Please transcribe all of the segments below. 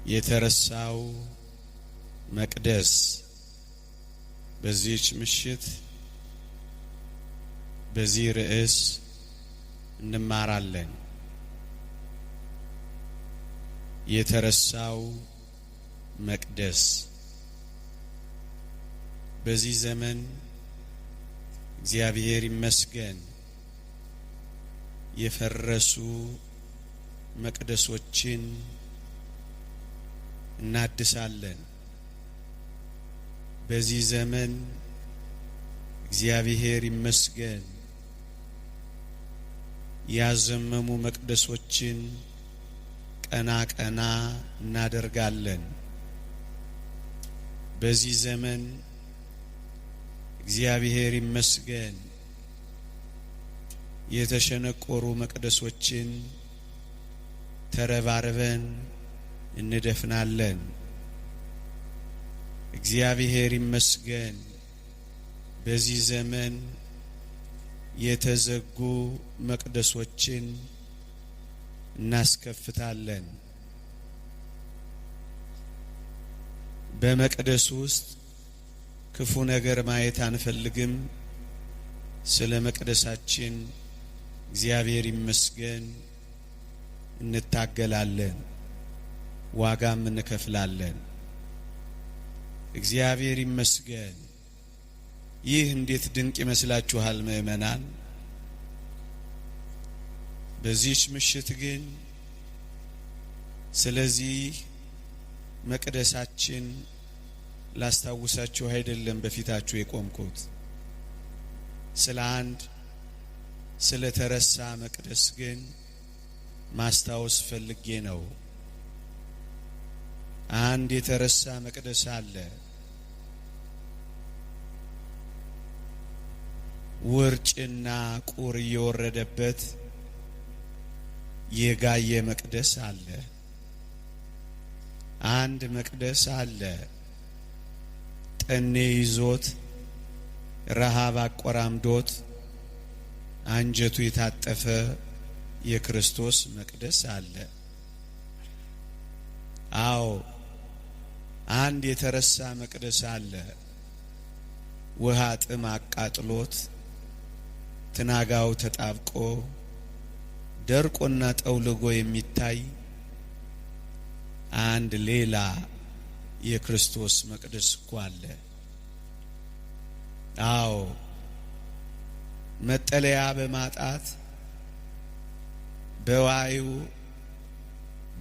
የተረሳው መቅደስ በዚህች ምሽት በዚህ ርዕስ እንማራለን። የተረሳው መቅደስ በዚህ ዘመን እግዚአብሔር ይመስገን የፈረሱ መቅደሶችን እናድሳለን። በዚህ ዘመን እግዚአብሔር ይመስገን ያዘመሙ መቅደሶችን ቀና ቀና እናደርጋለን። በዚህ ዘመን እግዚአብሔር ይመስገን የተሸነቆሩ መቅደሶችን ተረባርበን እንደፍናለን። እግዚአብሔር ይመስገን በዚህ ዘመን የተዘጉ መቅደሶችን እናስከፍታለን። በመቅደስ ውስጥ ክፉ ነገር ማየት አንፈልግም። ስለ መቅደሳችን እግዚአብሔር ይመስገን እንታገላለን፣ ዋጋም እንከፍላለን። እግዚአብሔር ይመስገን። ይህ እንዴት ድንቅ ይመስላችኋል ምእመናን? በዚህች ምሽት ግን ስለዚህ መቅደሳችን ላስታውሳችሁ አይደለም በፊታችሁ የቆምኩት። ስለ ተረሳ መቅደስ ግን ማስታወስ ፈልጌ ነው። አንድ የተረሳ መቅደስ አለ። ውርጭና ቁር እየወረደበት የጋየ መቅደስ አለ። አንድ መቅደስ አለ ጠኔ ይዞት ረሃብ አቆራምዶት አንጀቱ የታጠፈ የክርስቶስ መቅደስ አለ። አዎ አንድ የተረሳ መቅደስ አለ። ውሃ ጥም አቃጥሎት ትናጋው ተጣብቆ ደርቆና ጠውልጎ የሚታይ አንድ ሌላ የክርስቶስ መቅደስ እኮ አለ። አዎ መጠለያ በማጣት በዋዩ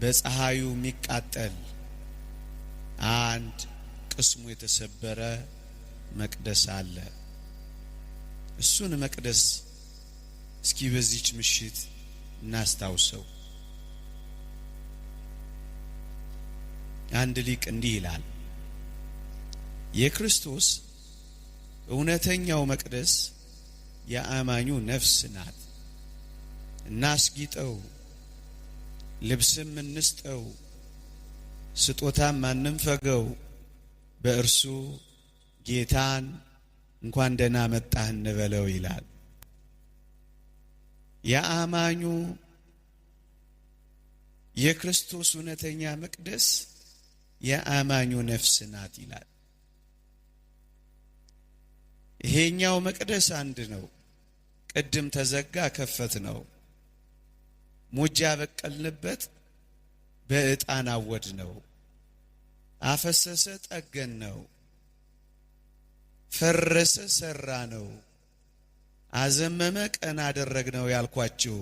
በፀሐዩ የሚቃጠል አንድ ቅስሙ የተሰበረ መቅደስ አለ። እሱን መቅደስ እስኪ በዚህች ምሽት እናስታውሰው። አንድ ሊቅ እንዲህ ይላል፣ የክርስቶስ እውነተኛው መቅደስ የአማኙ ነፍስ ናት። እናስጊጠው፣ ልብስም እንስጠው፣ ስጦታም አንንፈገው፣ በእርሱ ጌታን እንኳን ደህና መጣህ እንበለው ይላል። የአማኙ የክርስቶስ እውነተኛ መቅደስ የአማኙ ነፍስ ናት ይላል። ይሄኛው መቅደስ አንድ ነው። ቅድም ተዘጋ ከፈት ነው። ሙጃ በቀልንበት በዕጣን አወድ ነው። አፈሰሰ ጠገን ነው። ፈረሰ ሰራ ነው። አዘመመ ቀን አደረግ ነው ያልኳችሁ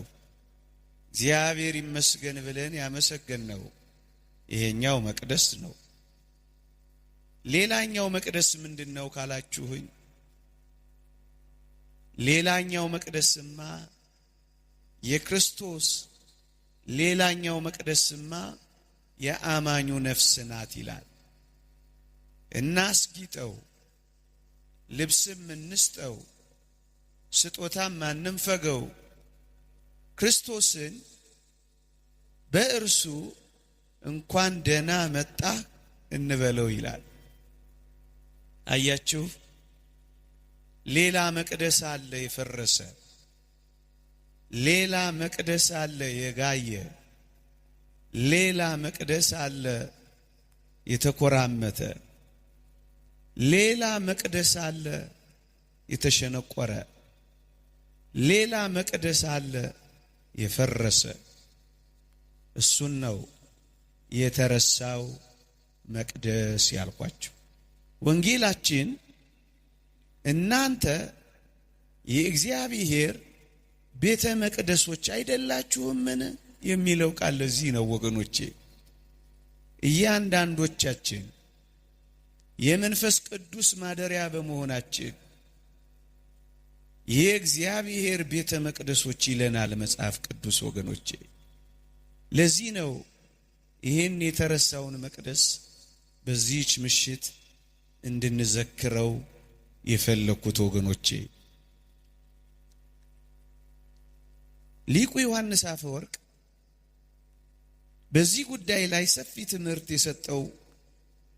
እግዚአብሔር ይመስገን ብለን ያመሰገን ነው ይሄኛው መቅደስ ነው። ሌላኛው መቅደስ ምንድነው ካላችሁኝ፣ ሌላኛው መቅደስማ የክርስቶስ ሌላኛው መቅደስማ የአማኙ ነፍስ ናት ይላል። እናስጊጠው፣ ልብስም እንስጠው፣ ስጦታም አንንፈገው፣ ክርስቶስን በእርሱ እንኳን ደህና መጣህ እንበለው ይላል። አያችሁ፣ ሌላ መቅደስ አለ የፈረሰ፣ ሌላ መቅደስ አለ የጋየ፣ ሌላ መቅደስ አለ የተኮራመተ፣ ሌላ መቅደስ አለ የተሸነቆረ፣ ሌላ መቅደስ አለ የፈረሰ። እሱን ነው የተረሳው መቅደስ ያልኳችሁ። ወንጌላችን እናንተ የእግዚአብሔር ቤተ መቅደሶች አይደላችሁምን የሚለው ቃል ለዚህ ነው ወገኖቼ። እያንዳንዶቻችን የመንፈስ ቅዱስ ማደሪያ በመሆናችን የእግዚአብሔር ቤተ መቅደሶች ይለናል መጽሐፍ ቅዱስ ወገኖቼ። ለዚህ ነው ይህን የተረሳውን መቅደስ በዚህች ምሽት እንድንዘክረው የፈለኩት ወገኖቼ። ሊቁ ዮሐንስ አፈወርቅ በዚህ ጉዳይ ላይ ሰፊ ትምህርት የሰጠው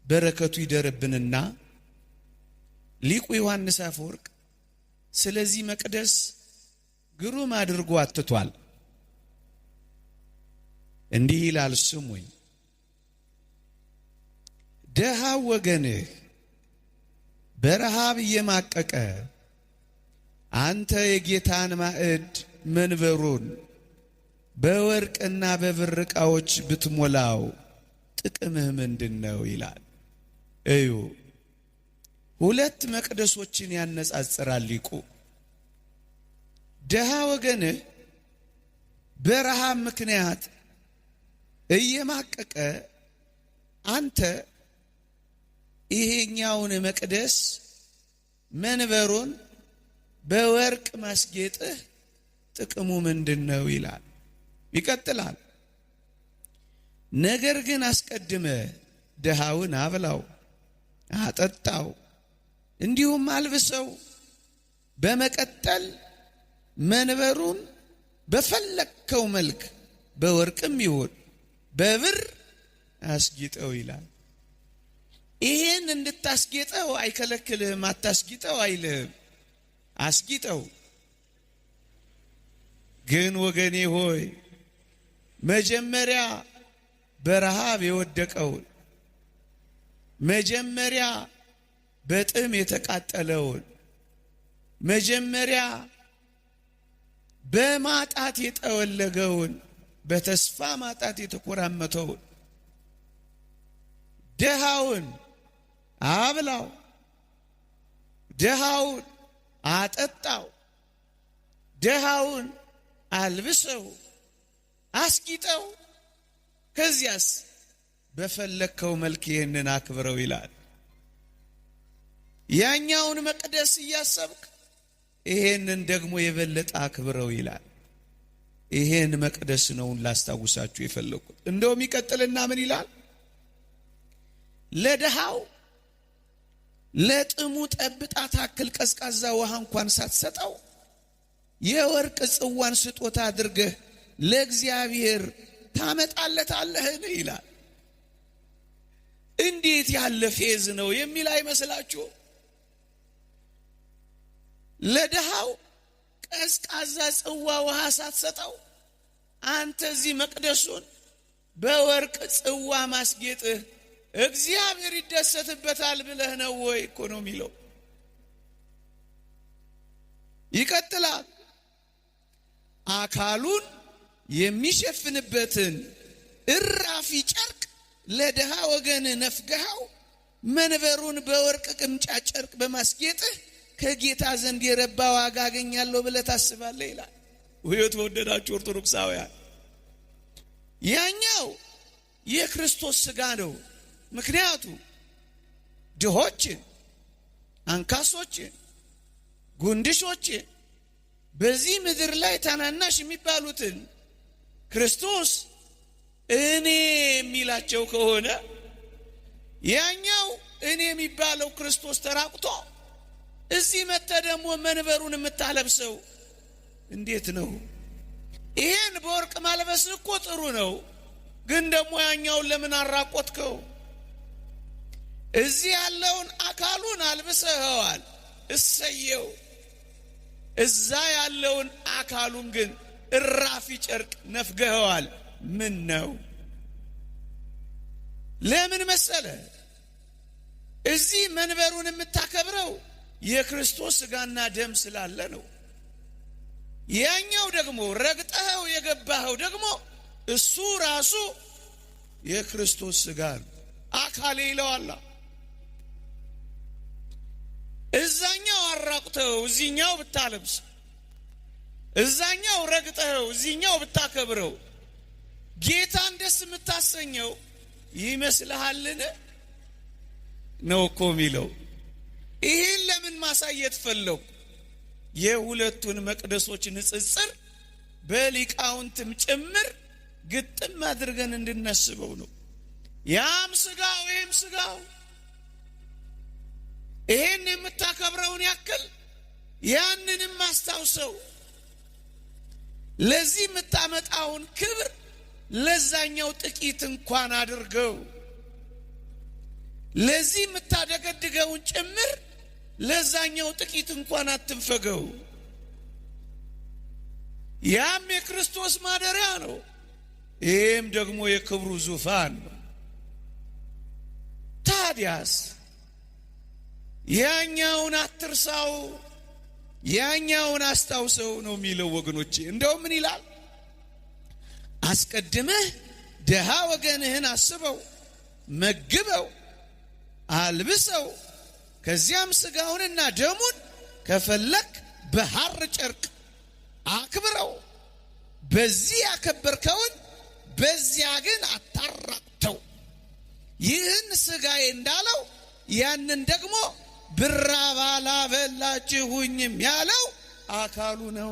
በረከቱ ይደርብንና ሊቁ ዮሐንስ አፈወርቅ ስለዚህ መቅደስ ግሩም አድርጎ አትቷል። እንዲህ ይላል፣ ስሙኝ። ደሃው ወገንህ በረሃብ እየማቀቀ አንተ የጌታን ማዕድ መንበሩን በወርቅና በብር ዕቃዎች ብትሞላው ጥቅምህ ምንድነው ይላል። እዩ፣ ሁለት መቅደሶችን ያነጻጽራል ሊቁ። ደሃ ወገንህ በረሃብ ምክንያት እየማቀቀ አንተ ይሄኛውን መቅደስ መንበሩን በወርቅ ማስጌጥህ ጥቅሙ ምንድነው ይላል። ይቀጥላል። ነገር ግን አስቀድመ ደሃውን አብላው፣ አጠጣው፣ እንዲሁም አልብሰው፣ በመቀጠል መንበሩን በፈለከው መልክ በወርቅም ይሁን በብር አስጊጠው ይላል። ይሄን እንድታስጌጠው አይከለክልህም፣ አታስጊጠው አይልህም፣ አስጊጠው። ግን ወገኔ ሆይ መጀመሪያ በረሃብ የወደቀውን፣ መጀመሪያ በጥም የተቃጠለውን፣ መጀመሪያ በማጣት የጠወለገውን፣ በተስፋ ማጣት የተኮራመተውን ደሃውን አብላው፣ ደሃውን አጠጣው፣ ደሃውን አልብሰው፣ አስጊጠው፣ ከዚያስ በፈለከው መልክ ይህንን አክብረው ይላል። ያኛውን መቅደስ እያሰብክ ይሄንን ደግሞ የበለጠ አክብረው ይላል። ይሄን መቅደስ ነው ላስታውሳችሁ የፈለኩት። እንደውም ይቀጥልና ምን ይላል? ለደሃው ለጥሙ ጠብታ ታክል ቀዝቃዛ ውሃ እንኳን ሳትሰጠው የወርቅ ጽዋን ስጦታ አድርገህ ለእግዚአብሔር ታመጣለታለህን ይላል። እንዴት ያለ ፌዝ ነው የሚል አይመስላችሁ? ለደሃው ቀዝቃዛ ጽዋ ውሃ ሳትሰጠው አንተ እዚህ መቅደሱን በወርቅ ጽዋ ማስጌጥህ እግዚአብሔር ይደሰትበታል ብለህ ነው ወይ እኮ ነው የሚለው። ይቀጥላል። አካሉን የሚሸፍንበትን እራፊ ጨርቅ ለደሃ ወገን ነፍገሃው መንበሩን በወርቅ ቅምጫ ጨርቅ በማስጌጥህ ከጌታ ዘንድ የረባ ዋጋ አገኛለሁ ብለህ ታስባለህ ይላል። ወይት ወደዳችሁ ኦርቶዶክሳውያን፣ ያኛው የክርስቶስ ሥጋ ነው። ምክንያቱም ድሆችን፣ አንካሶችን፣ ጉንድሾችን በዚህ ምድር ላይ ታናናሽ የሚባሉትን ክርስቶስ እኔ የሚላቸው ከሆነ ያኛው እኔ የሚባለው ክርስቶስ ተራቁቶ እዚህ መጥተ ደግሞ መንበሩን የምታለብሰው እንዴት ነው? ይሄን በወርቅ ማልበስ እኮ ጥሩ ነው፣ ግን ደግሞ ያኛውን ለምን አራቆትከው? እዚህ ያለውን አካሉን አልብሰኸዋል፣ እሰየው። እዛ ያለውን አካሉን ግን እራፊ ጨርቅ ነፍገኸዋል። ምን ነው? ለምን መሰለ? እዚህ መንበሩን የምታከብረው የክርስቶስ ሥጋና ደም ስላለ ነው። ያኛው ደግሞ ረግጠኸው የገባኸው ደግሞ እሱ ራሱ የክርስቶስ ሥጋ ነው፣ አካሌ ይለዋል። እዛኛው አራቁተው እዚህኛው ብታለብስ፣ እዛኛው ረግጠኸው እዚህኛው ብታከብረው ጌታን ደስ የምታሰኘው ይመስልሃልን? ነው እኮ የሚለው። ይህን ለምን ማሳየት ፈለጉ? የሁለቱን መቅደሶች ንጽጽር በሊቃውንትም ጭምር ግጥም አድርገን እንድናስበው ነው። ያም ሥጋው ይህም ሥጋው፣ ይህን የምታከብረውን ያክል ያንንም አስታውሰው። ለዚህ የምታመጣውን ክብር ለዛኛው ጥቂት እንኳን አድርገው። ለዚህ የምታደገድገውን ጭምር ለዛኛው ጥቂት እንኳን አትንፈገው። ያም የክርስቶስ ማደሪያ ነው፣ ይህም ደግሞ የክብሩ ዙፋን ነው። ታዲያስ ያኛውን አትርሳው፣ ያኛውን አስታውሰው ነው የሚለው ወገኖቼ። እንደው ምን ይላል? አስቀድመህ ደሃ ወገንህን አስበው፣ መግበው፣ አልብሰው፣ ከዚያም ሥጋውንና ደሙን ከፈለክ በሐር ጨርቅ አክብረው። በዚህ ያከበርከውን በዚያ ግን አታራቅተው። ይህን ሥጋዬ እንዳለው ያንን ደግሞ ብራብ አላበላችሁኝም ያለው አካሉ ነው።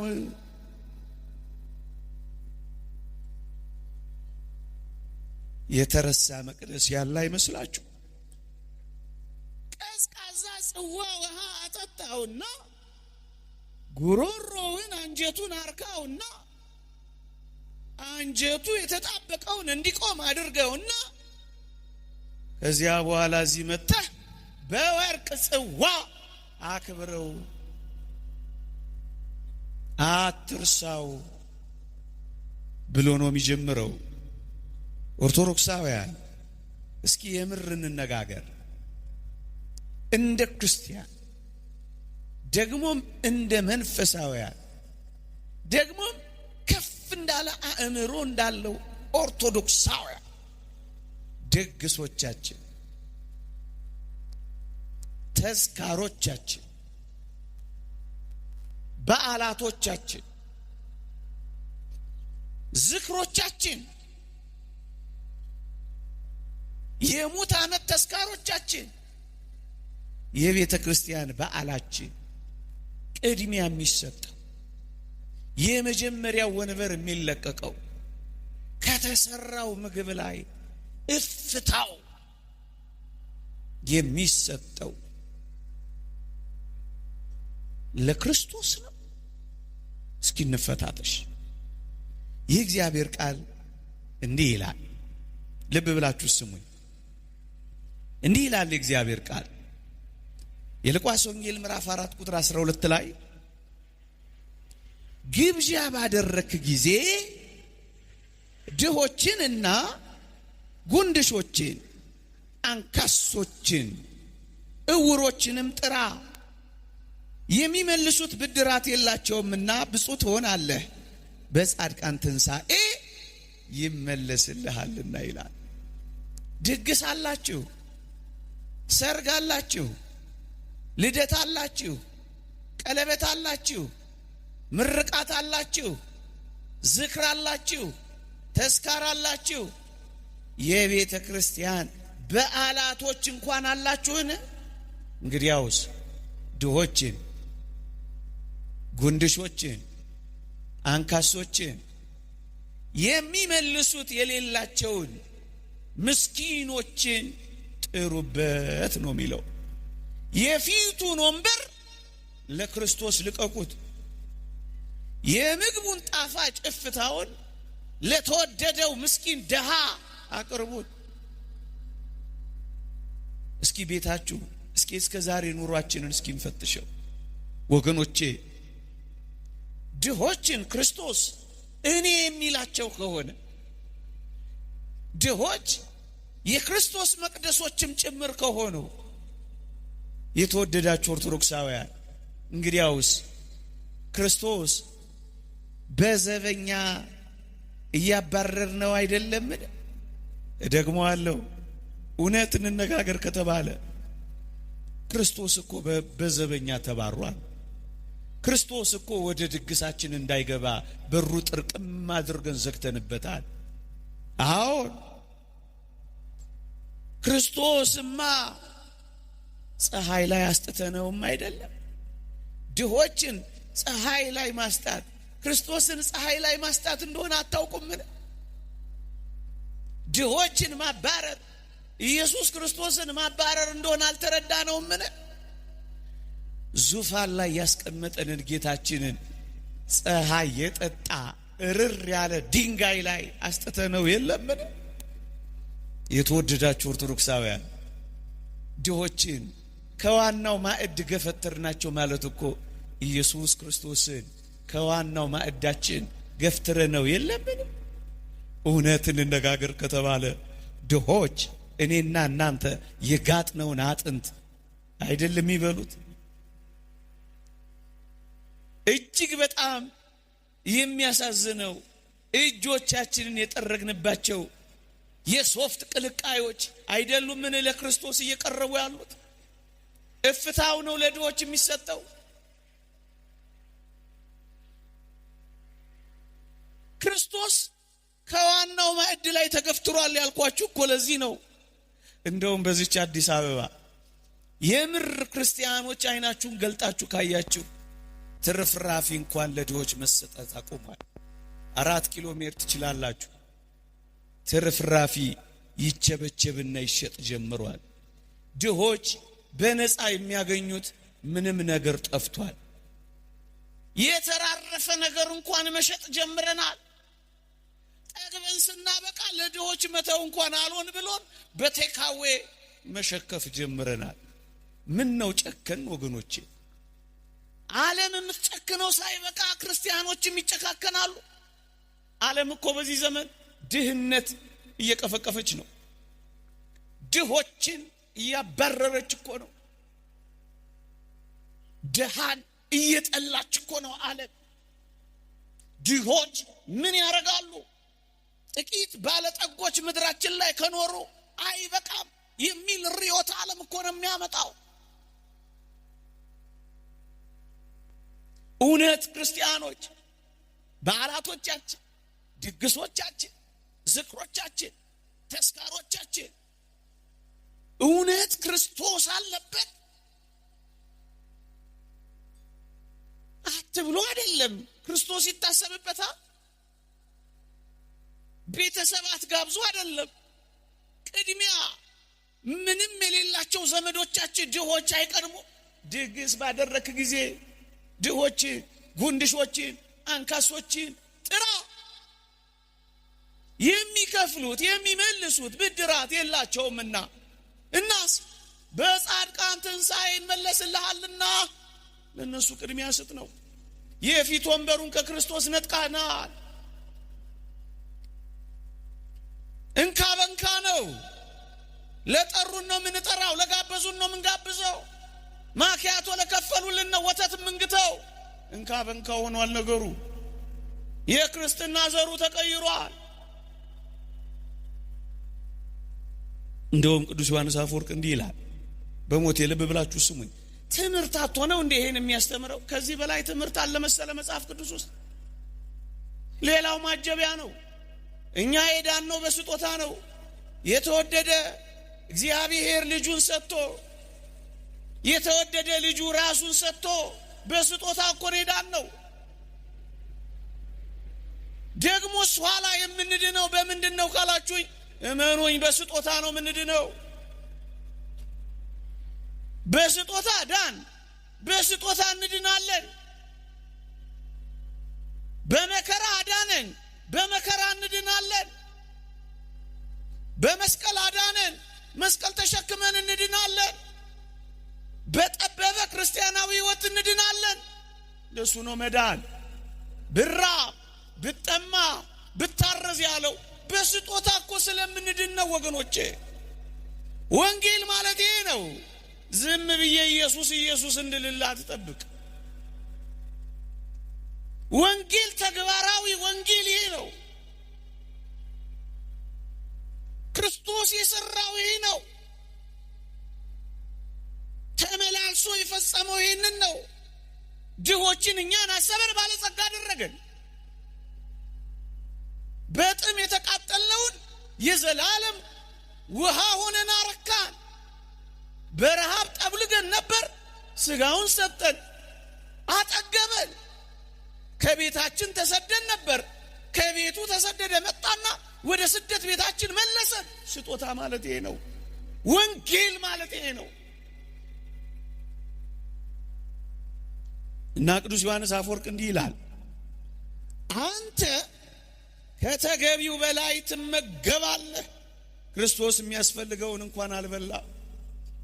የተረሳ መቅደስ ያለ አይመስላችሁ? ቀዝቃዛ ጽዋ ውሃ አጠጣውና ጉሮሮውን አንጀቱን አርካውና አንጀቱ የተጣበቀውን እንዲቆም አድርገውና ከዚያ በኋላ እዚህ መጥተህ በወርቅ ጽዋ አክብረው፣ አትርሳው ብሎ ነው የሚጀምረው። ኦርቶዶክሳውያን እስኪ የምር እንነጋገር። እንደ ክርስቲያን ደግሞም እንደ መንፈሳውያን ደግሞም ከፍ እንዳለ አእምሮ እንዳለው ኦርቶዶክሳውያን ደግሶቻችን፣ ተስካሮቻችን፣ በዓላቶቻችን፣ ዝክሮቻችን፣ የሙት ዓመት ተስካሮቻችን፣ የቤተ ክርስቲያን በዓላችን ቅድሚያ የሚሰጠው የመጀመሪያው ወንበር የሚለቀቀው ከተሰራው ምግብ ላይ እፍታው የሚሰጠው ለክርስቶስ ነው። እስኪ እንፈታተሽ። የእግዚአብሔር ቃል እንዲህ ይላል። ልብ ብላችሁ ስሙኝ። እንዲህ ይላል የእግዚአብሔር ቃል የሉቃስ ወንጌል ምዕራፍ 4 ቁጥር 12 ላይ ግብዣ ባደረክ ጊዜ ድሆችንና ጉንድሾችን፣ አንካሶችን፣ እውሮችንም ጥራ፣ የሚመልሱት ብድራት የላቸውምና ብፁዕ ትሆናለህ፣ በጻድቃን ትንሣኤ ይመለስልሃልና ይላል። ድግስ አላችሁ፣ ሰርግ አላችሁ፣ ልደት አላችሁ፣ ቀለበት አላችሁ፣ ምርቃት አላችሁ፣ ዝክር አላችሁ፣ ተስካር አላችሁ፣ የቤተ ክርስቲያን በዓላቶች እንኳን አላችሁን? እንግዲያውስ ድሆችን፣ ጉንድሾችን፣ አንካሶችን፣ የሚመልሱት የሌላቸውን ምስኪኖችን ጥሩበት ነው የሚለው። የፊቱን ወንበር ለክርስቶስ ልቀቁት። የምግቡን ጣፋጭ እፍታውን ለተወደደው ምስኪን ደሃ አቅርቡት። እስኪ ቤታችሁ እስከ ዛሬ ኑሯችንን እስኪ እንፈትሸው ወገኖቼ። ድሆችን ክርስቶስ እኔ የሚላቸው ከሆነ ድሆች የክርስቶስ መቅደሶችም ጭምር ከሆኑ የተወደዳችሁ ኦርቶዶክሳውያን እንግዲያውስ ክርስቶስ በዘበኛ እያባረር ነው አይደለምን? ደግሞ አለው እውነት እንነጋገር ከተባለ ክርስቶስ እኮ በዘበኛ ተባሯል። ክርስቶስ እኮ ወደ ድግሳችን እንዳይገባ በሩ ጥርቅም አድርገን ዘግተንበታል። አሁን ክርስቶስማ ፀሐይ ላይ አስጥተነውም አይደለም። ድሆችን ፀሐይ ላይ ማስጣት ክርስቶስን ፀሐይ ላይ ማስጣት እንደሆነ አታውቁምን? ድሆችን ማባረር ኢየሱስ ክርስቶስን ማባረር እንደሆነ አልተረዳነውምን? ዙፋን ላይ ያስቀመጠንን ጌታችንን ፀሐይ የጠጣ እርር ያለ ድንጋይ ላይ አስጥተነው የለምን? የተወደዳችሁ ኦርቶዶክሳውያን ድሆችን ከዋናው ማዕድ ገፈተርናቸው ማለት እኮ ኢየሱስ ክርስቶስን ከዋናው ማዕዳችን ገፍትረነው የለምን? እውነት እንነጋገር ከተባለ ድሆች እኔና እናንተ የጋጥነውን አጥንት አይደለም የሚበሉት? እጅግ በጣም የሚያሳዝነው እጆቻችንን የጠረግንባቸው የሶፍት ቅልቃዮች አይደሉምን ለክርስቶስ እየቀረቡ ያሉት? እፍታው ነው ለድሆች የሚሰጠው። ክርስቶስ ከዋናው ማዕድ ላይ ተገፍትሯል ያልኳችሁ እኮ ለዚህ ነው። እንደውም በዚች አዲስ አበባ የምር ክርስቲያኖች አይናችሁን ገልጣችሁ ካያችሁ ትርፍራፊ እንኳን ለድሆች መሰጠት አቆሟል። 4 ኪሎ ሜትር ትችላላችሁ። ትርፍራፊ ይቸበቸብና ይሸጥ ጀምሯል። ድሆች በነፃ የሚያገኙት ምንም ነገር ጠፍቷል። የተራረፈ ነገር እንኳን መሸጥ ጀምረናል። ጠግበን ስናበቃ ለድሆች መተው እንኳን አልሆን ብሎን በቴካዌ መሸከፍ ጀምረናል። ምን ነው ጨከን ወገኖቼ? ዓለም የምትጨክነው ሳይበቃ ክርስቲያኖችም ይጨካከናሉ። ዓለም እኮ በዚህ ዘመን ድህነት እየቀፈቀፈች ነው። ድሆችን እያባረረች እኮ ነው። ድሃን እየጠላች እኮ ነው ዓለም። ድሆች ምን ያደርጋሉ? ጥቂት ባለጠጎች ምድራችን ላይ ከኖሩ አይበቃም የሚል ርዕዮተ ዓለም እኮ ነው የሚያመጣው። እውነት ክርስቲያኖች በዓላቶቻችን፣ ድግሶቻችን፣ ዝክሮቻችን፣ ተስካሮቻችን እውነት ክርስቶስ አለበት አትብሎ አይደለም። ክርስቶስ ይታሰብበታል። ቤተሰባት ጋብዙ አይደለም። ቅድሚያ ምንም የሌላቸው ዘመዶቻችን ድሆች አይቀርሙ። ድግስ ባደረክ ጊዜ ድሆች፣ ጉንድሾችን፣ አንካሶችን ጥራ። የሚከፍሉት የሚመልሱት ብድራት የላቸውምና እናስ በጻድቃን ትንሣኤ ይመለስልሃልና ለነሱ ቅድሚያ ስጥ ነው። የፊት ወንበሩን ከክርስቶስ ነጥቃናል። እንካ በንካ ነው። ለጠሩን ነው ምንጠራው፣ ለጋበዙን ነው ምንጋብዘው። ማኪያቶ ለከፈሉልን ነው ወተት ምንግተው። እንካ በንካ ሆኗል ነገሩ። የክርስትና ዘሩ ተቀይሯል። እንደውም ቅዱስ ዮሐንስ አፈወርቅ እንዲህ ይላል፣ በሞቴ ልብ ብላችሁ ስሙኝ። ትምህርት አጥቶ እንደ ይሄን የሚያስተምረው? ከዚህ በላይ ትምህርት አለ መሰለ መጽሐፍ ቅዱስ ውስጥ? ሌላው ማጀቢያ ነው። እኛ የዳን ነው በስጦታ ነው። የተወደደ እግዚአብሔር ልጁን ሰጥቶ፣ የተወደደ ልጁ ራሱን ሰጥቶ በስጦታ እኮ የዳን ነው። ደግሞስ ኋላ የምንድነው በምንድን ነው ካላችሁኝ፣ እመኑኝ በስጦታ ነው የምንድነው። በስጦታ ዳን፣ በስጦታ እንድናለን። በመከራ አዳነን፣ በመከራ እንድናለን። በመስቀል አዳነን፣ መስቀል ተሸክመን እንድናለን። በጠበበ ክርስቲያናዊ ሕይወት እንድናለን። ለሱ ነው መዳን። ብራብ፣ ብጠማ፣ ብታረዝ ያለው በስጦታ እኮ ስለምንድን ነው ወገኖቼ። ወንጌል ማለት ይሄ ነው። ዝም ብዬ ኢየሱስ ኢየሱስ እንድልላ አትጠብቅ። ወንጌል ተግባራዊ ወንጌል ይሄ ነው። ክርስቶስ የሰራው ይሄ ነው። ተመላልሶ የፈጸመው ይሄንን ነው። ድሆችን እኛን አሰበን ባለጸጋ አደረገን። በጥም የተቃጠልነውን የዘላለም ውሃ ሆነን አረካን። በረሃብ ጠብልገን ነበር፣ ስጋውን ሰጠን፣ አጠገበን። ከቤታችን ተሰደን ነበር፣ ከቤቱ ተሰደደ መጣና ወደ ስደት ቤታችን መለሰን። ስጦታ ማለት ይሄ ነው። ወንጌል ማለት ይሄ ነው። እና ቅዱስ ዮሐንስ አፈወርቅ እንዲህ ይላል፣ አንተ ከተገቢው በላይ ትመገባለህ። ክርስቶስ የሚያስፈልገውን እንኳን አልበላ።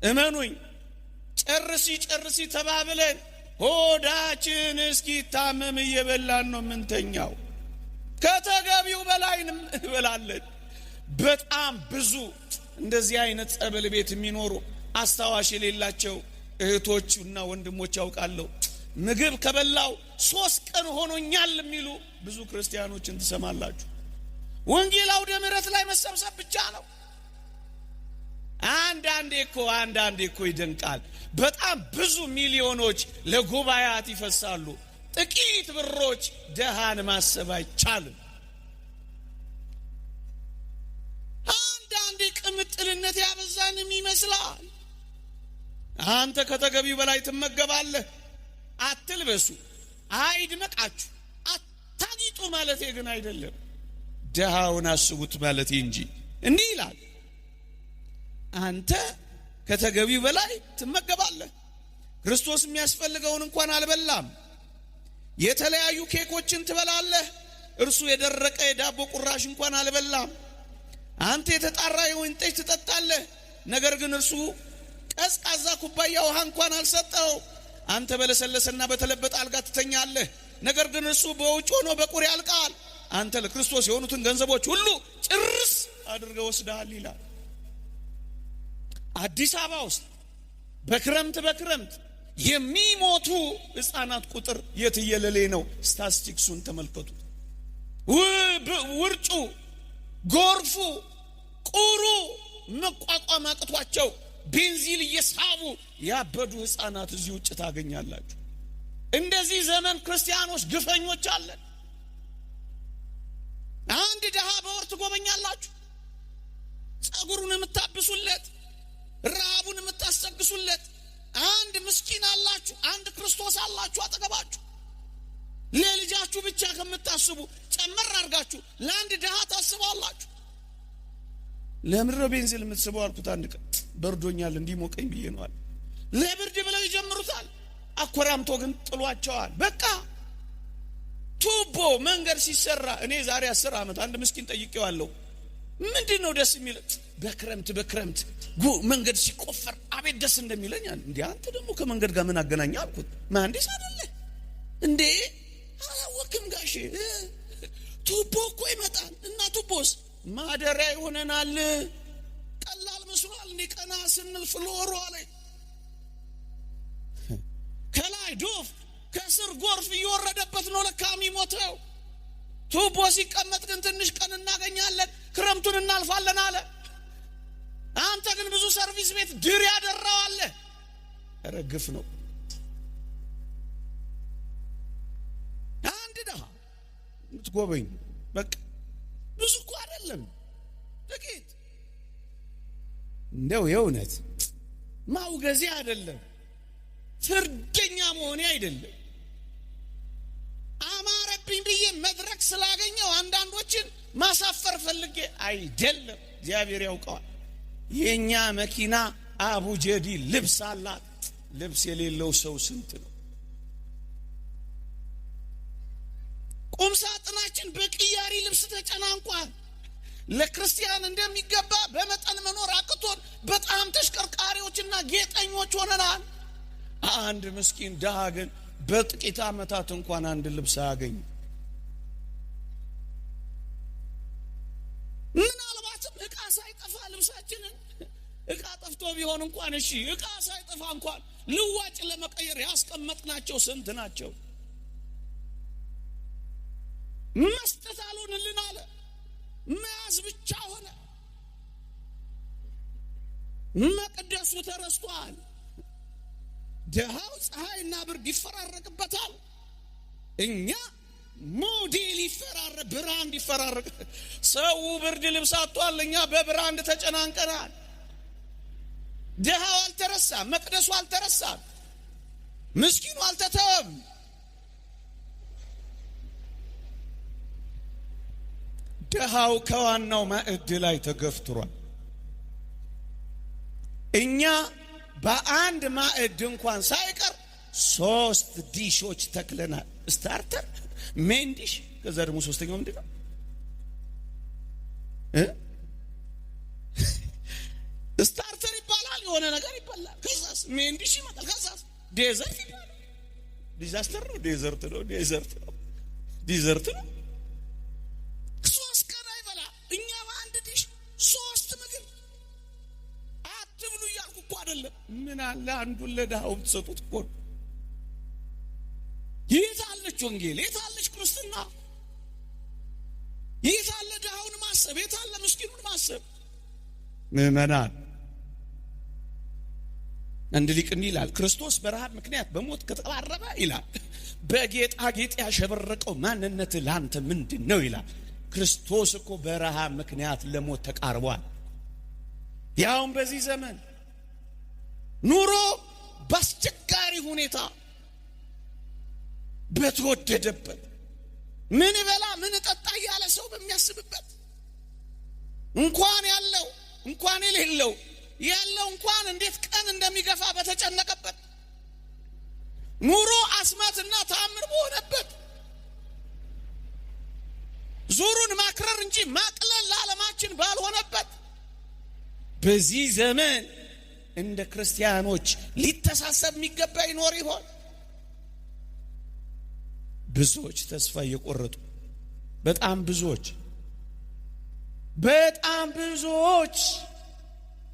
እመኑኝ፣ ጨርሲ ተባብለን ሆዳችን እስኪታመም እየበላን ነው ምንተኛው። ከተገቢው በላይ እንበላለን። በጣም ብዙ እንደዚህ አይነት ጸበል ቤት የሚኖሩ አስታዋሽ የሌላቸው እህቶችና ወንድሞች ያውቃለሁ። ምግብ ከበላው 3 ቀን ሆኖኛል የሚሉ ብዙ ክርስቲያኖችን ትሰማላችሁ። ወንጌል አውደ ምሕረት ላይ መሰብሰብ ብቻ ነው። አንዳንዴ እኮ ይደንቃል። በጣም ብዙ ሚሊዮኖች ለጉባኤያት ይፈሳሉ። ጥቂት ብሮች ደሃን ማሰብ አይቻልም። አንዳንዴ ቅምጥልነት ያበዛንም ይመስላል። አንተ ከተገቢው በላይ ትመገባለህ። አትልበሱ፣ አይድመቃችሁ፣ አታጊጡ ማለቴ ግን አይደለም። ደሃውን አስቡት ማለቴ እንጂ። እንዲህ ይላል፣ አንተ ከተገቢው በላይ ትመገባለህ። ክርስቶስ የሚያስፈልገውን እንኳን አልበላም። የተለያዩ ኬኮችን ትበላለህ፣ እርሱ የደረቀ የዳቦ ቁራሽ እንኳን አልበላም። አንተ የተጣራ የወይን ጠጅ ትጠጣለህ፣ ነገር ግን እርሱ ቀዝቃዛ ኩባያ ውሃ እንኳን አልሰጠው። አንተ በለሰለሰና በተለበጠ አልጋ ትተኛለህ፣ ነገር ግን እርሱ በውጭ ሆኖ በቁር ያልቃል። አንተ ለክርስቶስ የሆኑትን ገንዘቦች ሁሉ ጭርስ አድርገህ ወስደሃል ይላል። አዲስ አበባ ውስጥ በክረምት የሚሞቱ ሕፃናት ቁጥር የትየለሌ ነው። ስታቲስቲክሱን ተመልከቱት። ውርጩ፣ ጎርፉ፣ ቁሩ መቋቋም አቅቷቸው ቤንዚል እየሳቡ ያበዱ ሕፃናት እዚህ ውጭ ታገኛላችሁ። እንደዚህ ዘመን ክርስቲያኖች ግፈኞች አለን። አንድ ደሃ በወር ትጎበኛላችሁ፣ ጸጉሩን የምታብሱለት፣ ረሃቡን የምታሰግሱለት። አንድ ምስኪን አላችሁ፣ አንድ ክርስቶስ አላችሁ አጠገባችሁ። ለልጃችሁ ብቻ ከምታስቡ ጨመር አድርጋችሁ ለአንድ ደሃ ታስባላችሁ። ለምድረ ቤንዚል የምትስበው አልኩት። አንድ ቀን በርዶኛል እንዲሞቀኝ ብዬ ነዋል። ለብርድ ብለው ይጀምሩታል። አኮራምቶ ግን ጥሏቸዋል። በቃ ቱቦ መንገድ ሲሰራ እኔ ዛሬ 10 ዓመት አንድ ምስኪን ጠይቄዋለሁ። ምንድነው ደስ የሚል? በክረምት መንገድ ሲቆፈር አቤት ደስ እንደሚለኝ። እንዴ አንተ ደግሞ ከመንገድ ጋር ምን አገናኘ አልኩት። መሐንዲስ አይደለ እንዴ? አላወቅም ጋሼ። ቱቦ እኮ ይመጣል እና ቱቦስ ማደሪያ ይሆነናል። ቀላል መስሏል እንዴ? ቀና ስንል ፍሎሮ ላይ ከላይ ዶፍ ከስር ጎርፍ እየወረደበት ነው ለካ የሚሞተው። ቱቦ ሲቀመጥ ግን ትንሽ ቀን እናገኛለን፣ ክረምቱን እናልፋለን አለ። አንተ ግን ብዙ ሰርቪስ ቤት ድር ያደራው አለ። ረግፍ ነው። አንድ ደሃ የምትጎበኝ በቃ ብዙ እኮ አይደለም፣ ጥቂት እንደው የእውነት ማውገዜ አይደለም፣ ፍርደኛ መሆኔ አይደለም። አማረብኝ ብዬ መድረክ ስላገኘው አንዳንዶችን ማሳፈር ፈልጌ አይደለም። እግዚአብሔር ያውቀዋል። የኛ መኪና አቡጀዲ ልብስ አላት። ልብስ የሌለው ሰው ስንት ነው? ቁም ሳጥናችን በቅያሪ ልብስ ተጨናንቋል። ለክርስቲያን እንደሚገባ በመጠን መኖር አቅቶን በጣም ተሽከርካሪዎችና ጌጠኞች ሆነናል። አንድ ምስኪን ደሃ ግን በጥቂት ዓመታት እንኳን አንድ ልብስ አያገኝ። ምናልባትም ዕቃ ሳይጠፋ ልብሳችንን ዕቃ ቢሆን እንኳን እሺ ዕቃ ሳይጠፋ እንኳን ልዋጭ ለመቀየር ያስቀመጥናቸው ስንት ናቸው? መስጠት አልሆንልን አለ። መያዝ ብቻ ሆነ። መቅደሱ ተረስቷል። ድሃው ፀሐይና ብርድ ይፈራረቅበታል። እኛ ሞዴል ብራንድ ይፈራረቅ። ሰው ብርድ ልብስ አጥቷል፣ እኛ በብራንድ ተጨናንቀናል። ድሃው አልተረሳም፣ መቅደሱ አልተረሳም፣ ምስኪኑ አልተተወም። ድሃው ከዋናው ማዕድ ላይ ተገፍትሯል። እኛ በአንድ ማዕድ እንኳን ሳይቀር 3 ዲሾች ተክለናል። ስታርተር፣ ሜን ዲሽ፣ ከዛ ደግሞ ሶስተኛው ምንድነው? ስታርተር ይባላል፣ የሆነ ነገር ይባላል። ከዛስ ሜን ዲሽ ይመጣል። ከዛስ ዴዘርት ይባላል። ዲዛስተር ነው፣ ዴዘርት ነው፣ ዴዘርት ነው፣ ዲዘርት ነው። 3 ቀን አይበላ። እኛ በአንድ ዲሽ 3 ምግብ አትብሉ እያልኩ እኮ አይደለም። ምን አለ አንዱን ለድሃው ብትሰጡት እኮ። የት አለች ወንጌል? የት አለች ክርስትና? የት አለ ድሃውን ማሰብ? የት አለ ምስኪኑን ማሰብ? ምእመናን፣ አንድ ሊቅ እንዲህ ይላል፣ ክርስቶስ በረሃብ ምክንያት በሞት ከተቃረበ ይላል በጌጣጌጥ ያሸበረቀው ማንነት ላንተ ምንድን ነው ይላል። ክርስቶስ እኮ በረሃብ ምክንያት ለሞት ተቃርቧል። ያውም በዚህ ዘመን ኑሮ በአስቸጋሪ ሁኔታ በተወደደበት፣ ምን በላ ምን ጠጣ ያለ ሰው በሚያስብበት፣ እንኳን ያለው እንኳን የሌለው ያለው እንኳን እንዴት ቀን እንደሚገፋ በተጨነቀበት፣ ኑሮ አስማትና ተአምር በሆነበት፣ ዙሩን ማክረር እንጂ ማቅለል ለዓለማችን ባልሆነበት በዚህ ዘመን እንደ ክርስቲያኖች ሊተሳሰብ የሚገባ ይኖር ይሆን? ብዙዎች ተስፋ እየቆረጡ፣ በጣም ብዙዎች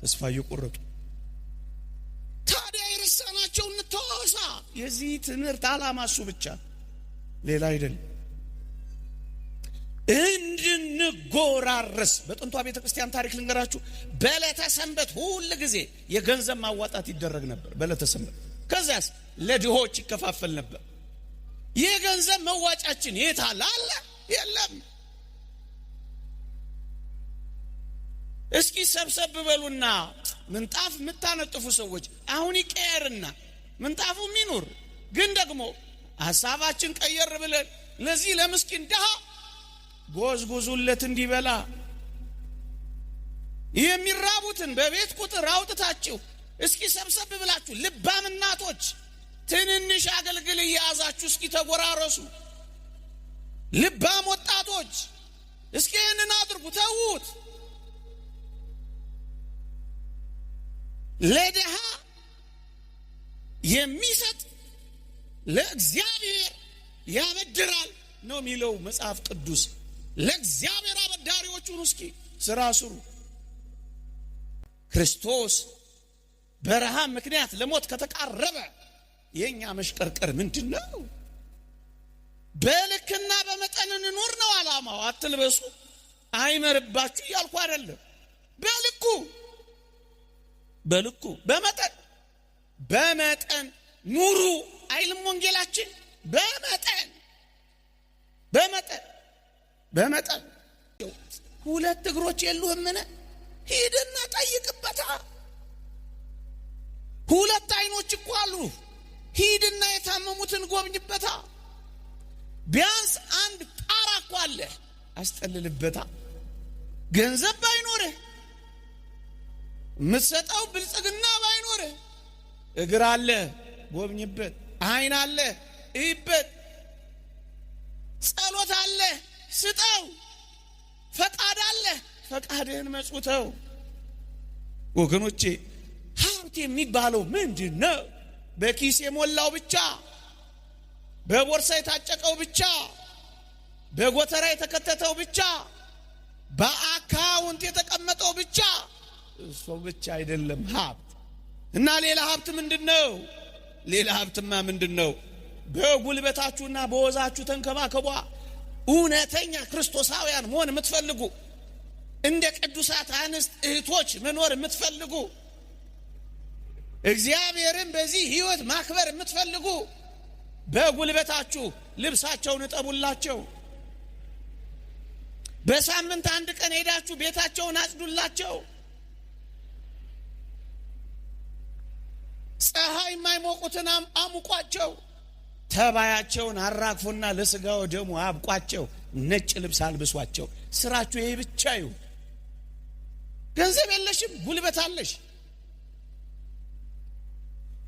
ተስፋ እየቆረጡ። ታዲያ የረሳናቸው እንተዋወሳ። የዚህ ትምህርት ዓላማ እሱ ብቻ፣ ሌላ አይደለም። እንድንጎራረስ። በጥንቷ ቤተ ክርስቲያን ታሪክ ልንገራችሁ። በዕለተ ሰንበት ሁል ጊዜ የገንዘብ ማዋጣት ይደረግ ነበር በዕለተ ሰንበት። ከዚያስ ለድሆች ይከፋፈል ነበር። የገንዘብ መዋጫችን የት አለ? የለም። እስኪ ሰብሰብ በሉና ምንጣፍ የምታነጥፉ ሰዎች አሁን ይቀየርና ምንጣፉ ይኑር፣ ግን ደግሞ ሐሳባችን ቀየር ብለን ለዚህ ለምስኪን ድሃ ጎዝጉዙለት እንዲበላ። የሚራቡትን በቤት ቁጥር አውጥታችሁ እስኪ ሰብሰብ ብላችሁ ልባም እናቶች ትንንሽ አገልግል እያያዛችሁ እስኪ ተጎራረሱ። ልባም ወጣቶች እስኪ ይህንን አድርጉ፣ ተዉት። ለድሃ የሚሰጥ ለእግዚአብሔር ያበድራል ነው የሚለው መጽሐፍ ቅዱስ። ለእግዚአብሔር አበዳሪዎቹን እስኪ ስራ ስሩ። ክርስቶስ በረሃብ ምክንያት ለሞት ከተቃረበ የኛ መሽቀርቀር ምንድን ነው? በልክና በመጠን እንኑር ነው ዓላማው። አትልበሱ አይመርባችሁ እያልኩ አይደለም። በልኩ በመጠን ኑሩ አይልም ወንጌላችን? በመጠን 2 እግሮች የሉህምን? ሂድና ጠይቅበታ። 2 አይኖች እኮ አሉ። ሂድና የታመሙትን ጎብኝበታ። ቢያንስ 1 ጣራ እኮ አለ፣ አስጠልልበታ። ገንዘብ ባይኖርህ፣ የምትሰጠው ብልጽግና ባይኖርህ፣ እግር አለ፣ ጎብኝበት። አይን አለ፣ እይበት። ጸሎት አለ፣ ስጠው። ፈቃድ አለ፣ ፈቃድህን መጽውተው። ወገኖቼ ሀብት የሚባለው ምንድን ነው? በኪስ የሞላው ብቻ፣ በቦርሳ የታጨቀው ብቻ፣ በጎተራ የተከተተው ብቻ፣ በአካውንት የተቀመጠው ብቻ እሱ ብቻ አይደለም ሀብት። እና ሌላ ሀብት ምንድነው? ሌላ ሀብትማ ምንድነው? በጉልበታችሁና በወዛችሁ ተንከባከቧ። እውነተኛ ክርስቶሳውያን መሆን የምትፈልጉ፣ እንደ ቅዱሳት አንስት እህቶች መኖር የምትፈልጉ፣ እግዚአብሔርን በዚህ ህይወት ማክበር የምትፈልጉ በጉልበታችሁ ልብሳቸውን እጠቡላቸው። በሳምንት አንድ ቀን ሄዳችሁ ቤታቸውን አጽዱላቸው። ፀሐይ የማይሞቁትን አሙቋቸው። ተባያቸውን አራግፉና ለስጋው ደሙ አብቋቸው። ነጭ ልብስ አልብሷቸው። ስራችሁ ይሄ ብቻ ይሁን። ገንዘብ የለሽም፣ ጉልበት አለሽ።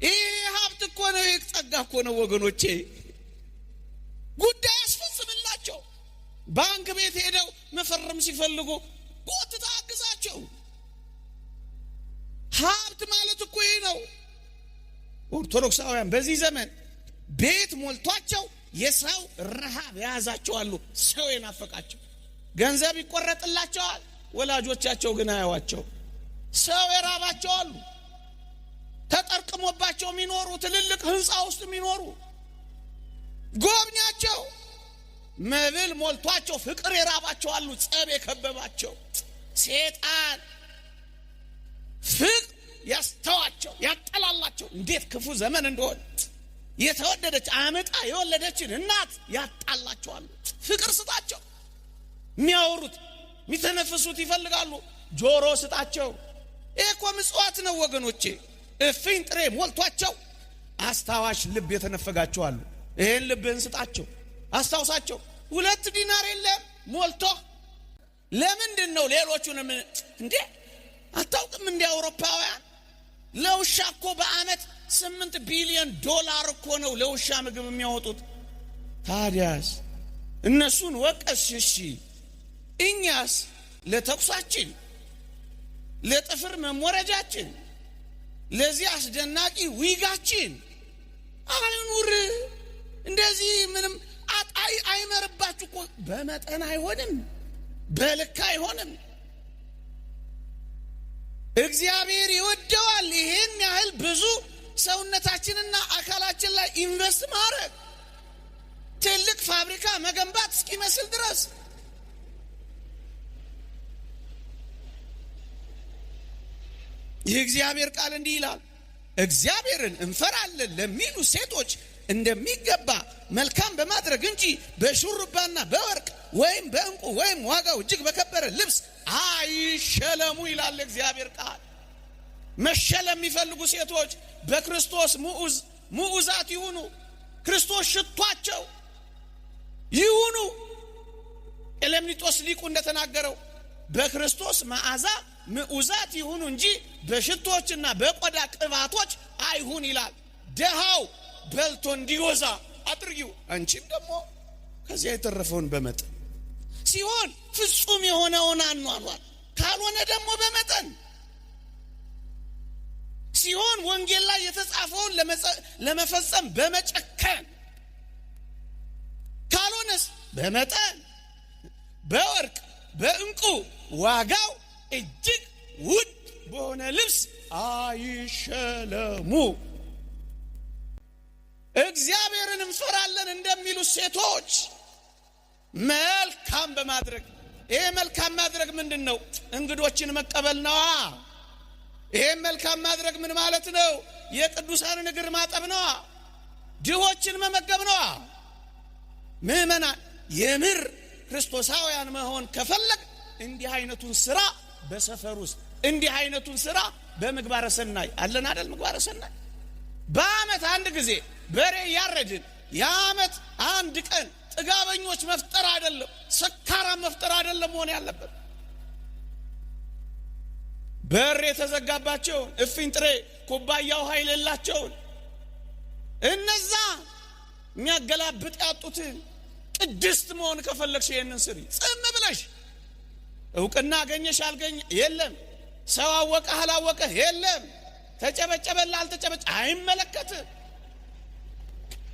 ይሄ ሀብት እኮ ነው፣ ይሄ ጸጋ እኮ ነው ወገኖቼ። ጉዳይ አስፈጽምላቸው። ባንክ ቤት ሄደው መፈረም ሲፈልጉ ጎትታ አግዛቸው። ሀብት ማለት እኮ ይሄ ነው። ኦርቶዶክሳውያን በዚህ ዘመን ቤት ሞልቷቸው የሰው ረሃብ የያዛቸው አሉ። ሰው የናፈቃቸው ገንዘብ ይቆረጥላቸዋል፣ ወላጆቻቸው ግን አያዋቸው። ሰው የራባቸው አሉ። ተጠርቅሞባቸው የሚኖሩ ትልልቅ ህንፃ ውስጥ የሚኖሩ ጎብኛቸው። መብል ሞልቷቸው ፍቅር የራባቸው አሉ። ጸብ የከበባቸው ሴጣን ፍቅር ያስተዋቸው ያጠላላቸው። እንዴት ክፉ ዘመን እንደሆነ የተወደደች አመጣ የወለደችን እናት ያጣላቸዋል። ፍቅር ስጣቸው። የሚያወሩት የሚተነፍሱት ይፈልጋሉ። ጆሮ ስጣቸው። ይሄ እኮ ምጽዋት ነው ወገኖቼ። እፍኝ ጥሬ ሞልቷቸው አስታዋሽ ልብ የተነፈጋቸው አሉ። ይሄን ልብህን ስጣቸው፣ አስታውሳቸው። 2 ዲናር የለም ሞልቶ ለምንድን ነው ሌሎቹንም እንዴ አታውቅም? እንደ አውሮፓውያን ለውሻ እኮ በአመት $8 ቢሊዮን እኮ ነው ለውሻ ምግብ የሚያወጡት። ታዲያስ እነሱን ወቀስሽ? እኛስ ለተኩሳችን፣ ለጥፍር መሞረጃችን፣ ለዚህ አስደናቂ ዊጋችን አይኑር። እንደዚህ ምንም አጣይ አይመርባችሁ እኮ። በመጠን አይሆንም፣ በልክ አይሆንም። እግዚአብሔር ይወደዋል ይሄን ያህል ብዙ ሰውነታችንና አካላችን ላይ ኢንቨስት ማድረግ፣ ትልቅ ፋብሪካ መገንባት እስኪመስል ድረስ። የእግዚአብሔር ቃል እንዲህ ይላል፣ እግዚአብሔርን እንፈራለን ለሚሉ ሴቶች እንደሚገባ መልካም በማድረግ እንጂ በሹሩባና በወርቅ ወይም በእንቁ ወይም ዋጋው እጅግ በከበረ ልብስ አይሸለሙ ይላል እግዚአብሔር ቃል። መሸለም የሚፈልጉ ሴቶች በክርስቶስ ሙዑዛት ይሁኑ። ክርስቶስ ሽቷቸው ይሁኑ። ኤሌምኒጦስ ሊቁ እንደተናገረው በክርስቶስ መዓዛ ሙዑዛት ይሁኑ እንጂ በሽቶችና በቆዳ ቅባቶች አይሁን ይላል። ደሃው በልቶ እንዲወዛ አድርጊው፣ አንቺም ደግሞ ከዚያ የተረፈውን በመጠን ሲሆን ፍጹም የሆነውን አኗኗር፣ ካልሆነ ደግሞ በመጠን ሲሆን ወንጌል ላይ የተጻፈውን ለመፈጸም በመጨከን፣ ካልሆነስ በመጠን በወርቅ በእንቁ ዋጋው እጅግ ውድ በሆነ ልብስ አይሸለሙ። እግዚአብሔርን እንፈራለን እንደሚሉ ሴቶች መልካም በማድረግ። ይሄ መልካም ማድረግ ምንድን ነው? እንግዶችን መቀበል ነዋ። ይሄ መልካም ማድረግ ምን ማለት ነው? የቅዱሳንን እግር ማጠብ ነዋ። ድሆችን መመገብ ነዋ። ምእመናን የምር ክርስቶሳውያን መሆን ከፈለግ እንዲህ አይነቱን ስራ በሰፈር ውስጥ፣ እንዲህ አይነቱን ስራ በምግባረ ሰናይ አለን አይደል? ምግባረ ሰናይ በአመት አንድ ጊዜ በሬ ያረድን የአመት አንድ ቀን ጥጋበኞች መፍጠር አይደለም፣ ሰካራም መፍጠር አይደለም መሆን ያለበት። በር የተዘጋባቸውን እፍኝ ጥሬ ኩባያ ውሃ የሌላቸውን እነዛ የሚያገላብጥ ያጡትን ቅድስት መሆን ከፈለግሽ ይሄንን ስሪ። ጽም ብለሽ እውቅና አገኘሽ አልገኘ የለም፣ ሰው አወቀ አላወቀ የለም፣ ተጨበጨበላ አልተጨበጨ አይመለከትም።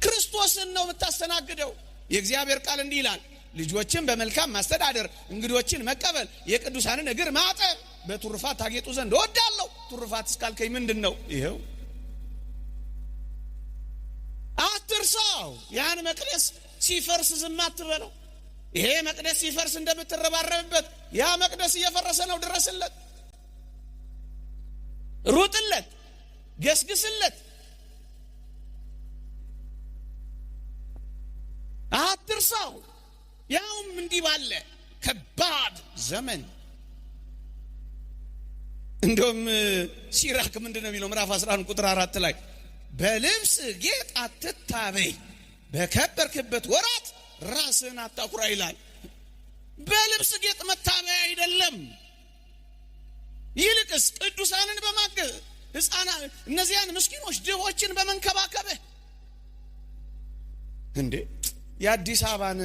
ክርስቶስን ነው የምታስተናግደው። የእግዚአብሔር ቃል እንዲህ ይላል፣ ልጆችን በመልካም ማስተዳደር፣ እንግዶችን መቀበል፣ የቅዱሳንን እግር ማጠብ በትሩፋት ታጌጡ ዘንድ እወዳለሁ። ትሩፋት እስካልከኝ ምንድነው? ይሄው አትርሳው። ያን መቅደስ ሲፈርስ ዝም አትበለው። ይሄ መቅደስ ሲፈርስ እንደምትረባረብበት ያ መቅደስ እየፈረሰ ነው። ድረስለት፣ ሩጥለት፣ ገስግስለት። አትርሳው። ያውም እንዲህ ባለ ከባድ ዘመን። እንደውም ሲራክ ምንድነው የሚለው? ምዕራፍ 11 ቁጥር 4 ላይ በልብስ ጌጥ አትታበይ፣ በከበርክበት ወራት ራስን አታኩራ ይላል። በልብስ ጌጥ መታበይ አይደለም። ይልቅስ ቅዱሳንን በማገዝ ሕፃናት እነዚያን ምስኪኖች ድሆችን በመንከባከብህ። እንዴ የአዲስ አበባን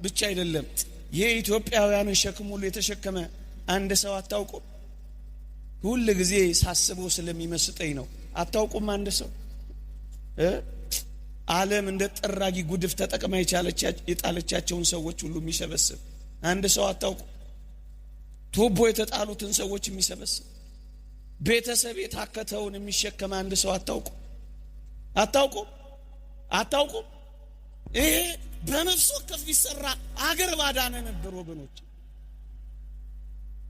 ብቻ አይደለም የኢትዮጵያውያንን ሸክም ሁሉ የተሸከመ አንድ ሰው አታውቁም? ሁሉ ጊዜ ሳስበው ስለሚመስጠኝ ነው። አታውቁም? አንድ ሰው ዓለም እንደ ጠራጊ ጉድፍ ተጠቅማ የጣለቻቸውን ሰዎች ሁሉ የሚሰበስብ አንድ ሰው አታውቁም? ቱቦ የተጣሉትን ሰዎች የሚሰበስብ ቤተሰብ የታከተውን የሚሸከም አንድ ሰው አታውቁም? አታውቁም? አታውቁም? ይሄ በነፍስ ወከፍ ቢሰራ አገር ባዳነ ነበር ወገኖች።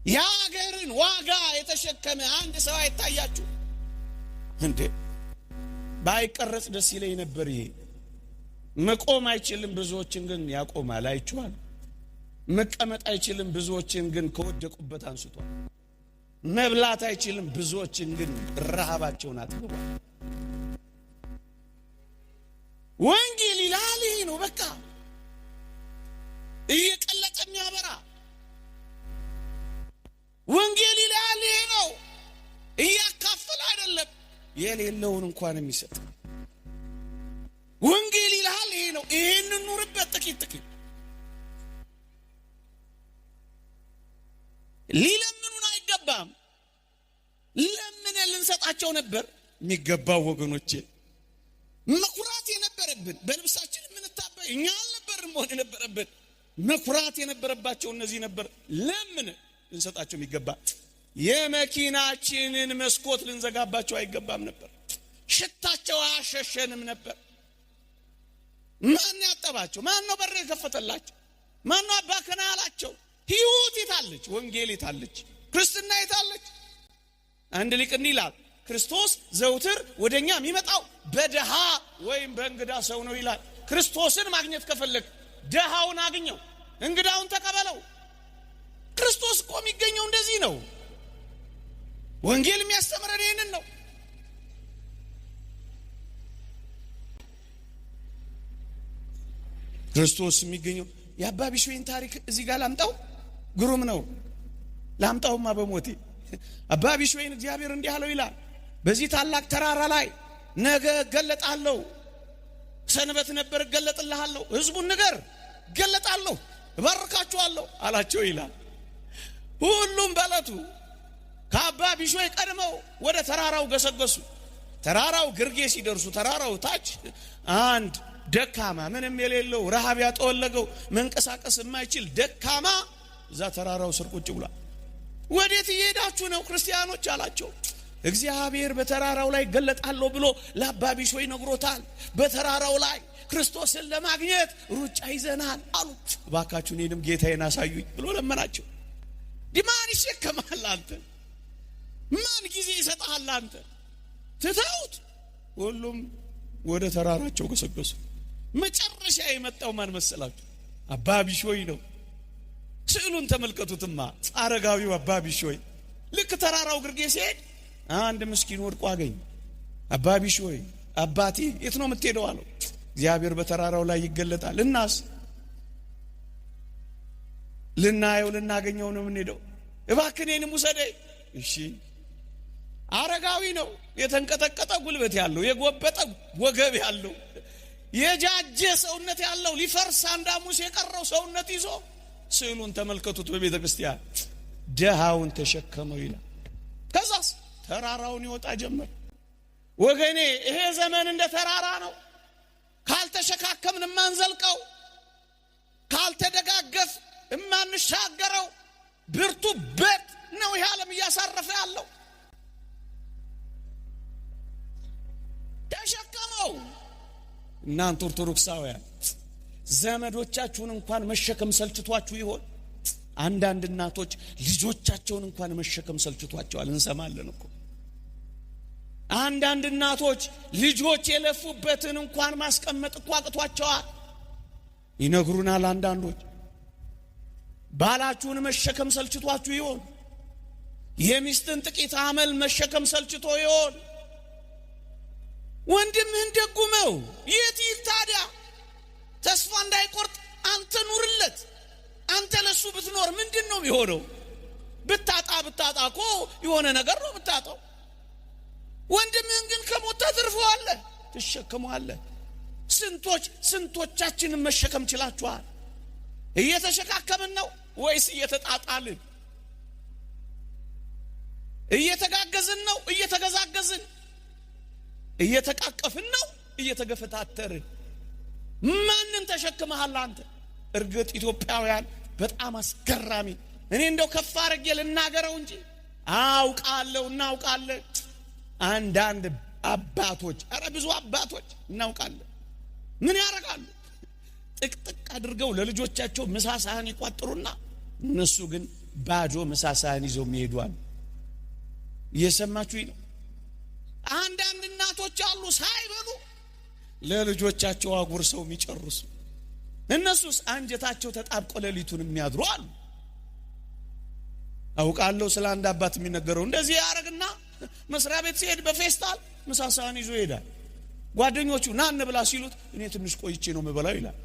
የአገርን ዋጋ የተሸከመ አንድ ሰው አይታያችሁ እንዴ? ባይቀረጽ ደስ ይለኝ ነበር። ይሄ መቆም አይችልም፣ ብዙዎችን ግን ያቆማል። አይችዋል። መቀመጥ አይችልም፣ ብዙዎችን ግን ከወደቁበት አንስቷል። መብላት አይችልም፣ ብዙዎችን ግን ረሃባቸውን አጥግቧል። ወንጌል ይላል ይሄ ነው። በቃ እየቀለጠ የሚያበራ ወንጌል ይላል ይሄ ነው። እያካፈለ አይደለም፣ የሌለውን እንኳን የሚሰጥ ወንጌል ይላል ይሄ ነው። ይሄንን ኑርበት። ጥቂት ሊለምኑን አይገባም። ለምን ልንሰጣቸው ነበር የሚገባው ወገኖቼ። መኩራት የነበረብን በልብሳችን የምንታበይ እኛ አልነበርም መሆን የነበረብን። መኩራት የነበረባቸው እነዚህ ነበር። ለምን ልንሰጣቸው የሚገባ? የመኪናችንን መስኮት ልንዘጋባቸው አይገባም ነበር። ሽታቸው አያሸሸንም ነበር። ማን ያጠባቸው? ማን ነው በር የከፈተላቸው? ማን ነው አባከና ያላቸው? ሕይወት የታለች? ወንጌል የታለች? ክርስትና የታለች? አንድ ሊቅ እንዲህ ይላል፣ ክርስቶስ ዘውትር ወደኛ የሚመጣው በደሃ ወይም በእንግዳ ሰው ነው ይላል። ክርስቶስን ማግኘት ከፈለግ ደሃውን አግኘው፣ እንግዳውን ተቀበለው። ክርስቶስ እኮ የሚገኘው እንደዚህ ነው። ወንጌል የሚያስተምረን ይህንን ነው። ክርስቶስ የሚገኘው የአባ ቢሾይን ታሪክ እዚህ ጋር ላምጣው። ግሩም ነው። ላምጣውማ በሞቴ። አባ ቢሾይን እግዚአብሔር እንዲህ አለው ይላል፣ በዚህ ታላቅ ተራራ ላይ ነገ እገለጣለሁ። ሰንበት ነበር፣ እገለጥልሃለሁ። ህዝቡን ንገር፣ እገለጣለሁ፣ እባርካችኋለሁ አላቸው ይላል። ሁሉም በለቱ ከአባ ቢሾይ ቀድመው ወደ ተራራው ገሰገሱ። ተራራው ግርጌ ሲደርሱ ተራራው ታች አንድ ደካማ ምንም የሌለው ረሃብ ያጠወለገው መንቀሳቀስ የማይችል ደካማ እዛ ተራራው ስር ቁጭ ብሏል። ወዴት እየሄዳችሁ ነው ክርስቲያኖች አላቸው። እግዚአብሔር በተራራው ላይ ገለጣለሁ ብሎ ለአባ ቢሾይ ነግሮታል። በተራራው ላይ ክርስቶስን ለማግኘት ሩጫ ይዘናል አሉት። እባካችሁ እኔንም ጌታዬን አሳዩኝ ብሎ ለመናቸው። ማን ይሸከማል አንተ? ማን ጊዜ ይሰጣል አንተ? ትተውት ሁሉም ወደ ተራራቸው ገሰገሱ። መጨረሻ የመጣው ማን መሰላችሁ? አባ ቢሾይ ነው። ስዕሉን ተመልከቱትማ። አረጋዊው አባ ቢሾይ ልክ ተራራው ግርጌ ሲሄድ አንድ ምስኪን ወድቆ አገኘ። አባ ቢሾይ አባቴ የት ነው የምትሄደው አለው። እግዚአብሔር በተራራው ላይ ይገለጣል። እናስ ልናየው ልናገኘው ነው የምንሄደው። እባክህ እኔንም ውሰደኝ። እሺ። አረጋዊ ነው። የተንቀጠቀጠ ጉልበት ያለው፣ የጎበጠ ወገብ ያለው፣ የጃጀ ሰውነት ያለው፣ ሊፈርስ አንዳሙስ የቀረው ሰውነት ይዞ ስዕሉን ተመልከቱት። በቤተ ክርስቲያን ደሃውን ተሸከመው ይላል። ከዛስ ተራራውን ይወጣ ጀመር። ወገኔ ይሄ ዘመን እንደ ተራራ ነው። ካልተሸካከምን የማንዘልቀው፣ ካልተደጋገፍ የማንሻገረው፣ ብርቱ በት ነው ይህ ዓለም እያሳረፈ ያለው። ተሸከመው። እናንተ ኦርቶዶክሳውያን ዘመዶቻችሁን እንኳን መሸከም ሰልችቷችሁ ይሆን? አንዳንድ እናቶች ልጆቻቸውን እንኳን መሸከም ሰልችቷቸዋል። እንሰማለን እኮ አንዳንድ እናቶች ልጆች የለፉበትን እንኳን ማስቀመጥ እኮ አቅቷቸዋል። ይነግሩናል አንዳንዶች። ባላችሁን መሸከም ሰልችቷችሁ ይሆን? የሚስትን ጥቂት አመል መሸከም ሰልችቶ ይሆን? ወንድምህን ደጉመው። የት ይል ታዲያ? ተስፋ እንዳይቆርጥ አንተ ኑርለት። አንተ ለሱ ብትኖር ምንድነው የሚሆነው? ብታጣ እኮ የሆነ ነገር ነው ብታጣው። ወንድምህን ግን ከሞት ታተርፈዋለህ፣ ትሸከመዋለህ። ስንቶቻችንን መሸከም ችላችኋል? እየተሸካከምን ነው ወይስ እየተጣጣልን? እየተጋገዝን ነው እየተገዛገዝን? እየተቃቀፍን ነው እየተገፈታተርን? ማንን ተሸክመሃል አንተ? እርግጥ ኢትዮጵያውያን በጣም አስገራሚ። እኔ እንደው ከፍ አድርጌ ልናገረው እንጂ አውቃለሁ፣ እናውቃለን። አንዳንድ አባቶች፣ ኧረ ብዙ አባቶች እናውቃለን፣ ምን ያደርጋሉ? ጥቅጥቅ አድርገው ለልጆቻቸው ምሳ ሳህን ይቋጥሩና እነሱ ግን ባዶ ምሳ ሳህን ይዘው የሚሄዱአል። እየሰማችሁኝ ነው? አንዳንድ እናቶች አሉ ሳይበሉ ለልጆቻቸው አጉርሰው የሚጨርሱ። እነሱስ አንጀታቸው ተጣብቆ ሌሊቱን የሚያድሩ አሉ። አውቃለሁ ስለ አንድ አባት የሚነገረው። እንደዚህ ያረግና መስሪያ ቤት ሲሄድ በፌስታል ምሳ ሳህን ይዞ ይሄዳል። ጓደኞቹ ና እንብላ ሲሉት እኔ ትንሽ ቆይቼ ነው የምበላው ይላል።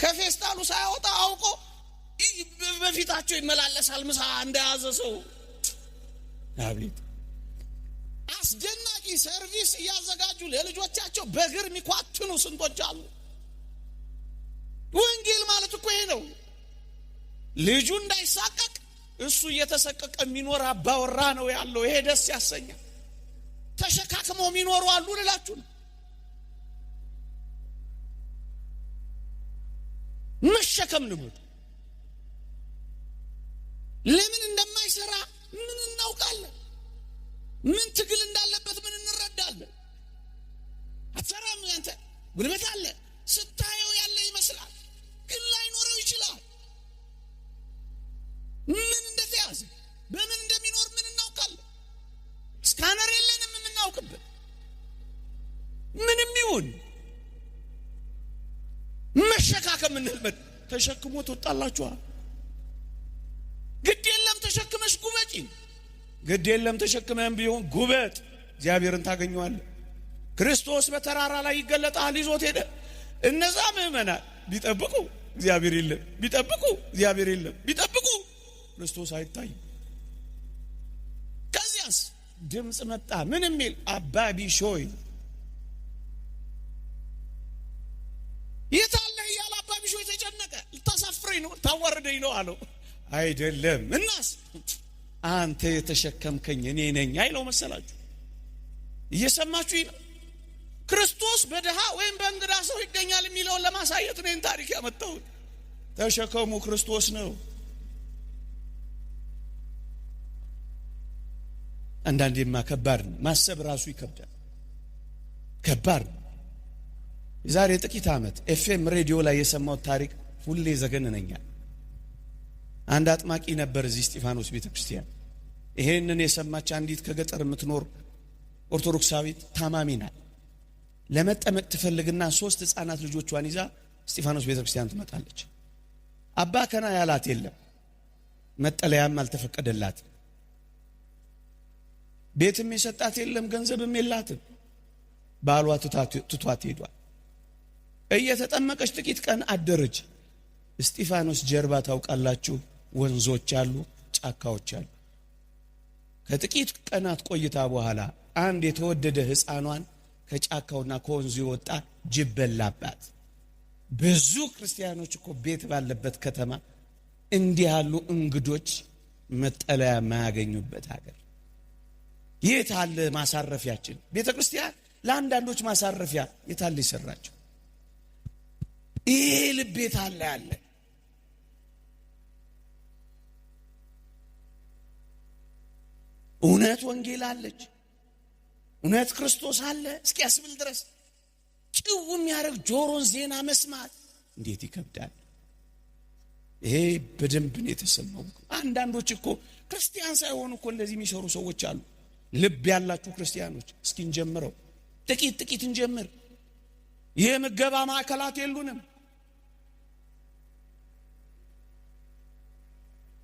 ከፌስታሉ ሳይወጣ አውቆ በፊታቸው ይመላለሳል ምሳ እንደያዘ ሰው። አቤት አስደናቂ ሰርቪስ እያዘጋጁ ለልጆቻቸው በእግር የሚኳትኑ ስንቶች አሉ። ወንጌል ማለት እኮ ይሄ ነው። ልጁ እንዳይሳቀቅ እሱ እየተሰቀቀ የሚኖር አባወራ ነው ያለው። ይሄ ደስ ያሰኛል። ተሸካክመው የሚኖሩ አሉ ልላችሁ ነው። መሸከም ልሙድ። ለምን እንደማይሰራ ምን እናውቃለን? ምን ትግል እንዳለበት ምን እንረዳለን? አትሰራም አንተ፣ ጉልበት አለ ስታየው ያለ ይመስላል፣ ግን ላይኖረው ይችላል። ምን እንደተያዘ በምን እንደሚኖር ምን እናውቃለን? ስካነር የለንም የምናውቅበት። ምንም ይሁን መሸካከም እንልመድ። ተሸክሞ ትወጣላችኋል። ግድ የለም ተሸክመሽ ጉበጪ። ግድ የለም ተሸክመን ቢሆን ጉበጥ፣ እግዚአብሔርን ታገኘዋለህ። ክርስቶስ በተራራ ላይ ይገለጣል፣ ይዞት ሄደ። እነዛ ምእመናን ቢጠብቁ እግዚአብሔር የለም፣ ቢጠብቁ እግዚአብሔር የለም፣ ቢጠብቁ ክርስቶስ አይታይም። ከዚያስ ድምፅ መጣ። ምን የሚል? አባ ቢሾይ የታለህ እያለ አባ ቢሾይ ተጨነቀ። ልታሳፍረኝ ነው ልታዋርደኝ ነው አለው። አይደለም እናስ አንተ የተሸከምከኝ እኔ ነኝ አይለው መሰላችሁ? እየሰማችሁኝ ነው? ክርስቶስ በድሃ ወይም በእንግዳ ሰው ይገኛል የሚለውን ለማሳየት ነው ታሪክ ያመጣሁት። ተሸከሙ ክርስቶስ ነው። አንዳንዴማ ከባድ ነው ማሰብ ራሱ ይከብዳል። ከባድ ነው። የዛሬ ጥቂት ዓመት ኤፍኤም ሬዲዮ ላይ የሰማሁት ታሪክ ሁሌ ዘገነነኛል። አንድ አጥማቂ ነበር እዚህ እስጢፋኖስ ቤተክርስቲያን። ይሄንን የሰማች አንዲት ከገጠር የምትኖር ኦርቶዶክሳዊት ታማሚ ናት። ለመጠመቅ ትፈልግና 3 ሕፃናት ልጆቿን ይዛ እስጢፋኖስ ቤተክርስቲያን ትመጣለች። አባ ከና ያላት የለም፣ መጠለያም አልተፈቀደላት፣ ቤትም የሰጣት የለም፣ ገንዘብም የላትም። ባሏ ትቷት ሄዷል። እየተጠመቀች ጥቂት ቀን አደረች። እስጢፋኖስ ጀርባ ታውቃላችሁ ወንዞች አሉ፣ ጫካዎች አሉ። ከጥቂት ቀናት ቆይታ በኋላ አንድ የተወደደ ሕፃኗን ከጫካውና ከወንዙ የወጣ ጅብ በላባት። ብዙ ክርስቲያኖች እኮ ቤት ባለበት ከተማ እንዲህ ያሉ እንግዶች መጠለያ የማያገኙበት ሀገር የት አለ ማሳረፊያችን? ቤተ ክርስቲያን ለአንዳንዶች ማሳረፊያ የታለ ይሰራቸው? ይሄ ልብ የታለ ያለ? እውነት ወንጌል አለች፣ እውነት ክርስቶስ አለ እስኪያስብል ድረስ ጭው የሚያደርግ ጆሮን ዜና መስማት እንዴት ይከብዳል። ይሄ በደንብ ነው የተሰማው። አንዳንዶች እኮ ክርስቲያን ሳይሆኑ እኮ እንደዚህ የሚሰሩ ሰዎች አሉ። ልብ ያላችሁ ክርስቲያኖች እስኪ እንጀምረው፣ ጥቂት እንጀምር። የምገባ ማዕከላት የሉንም።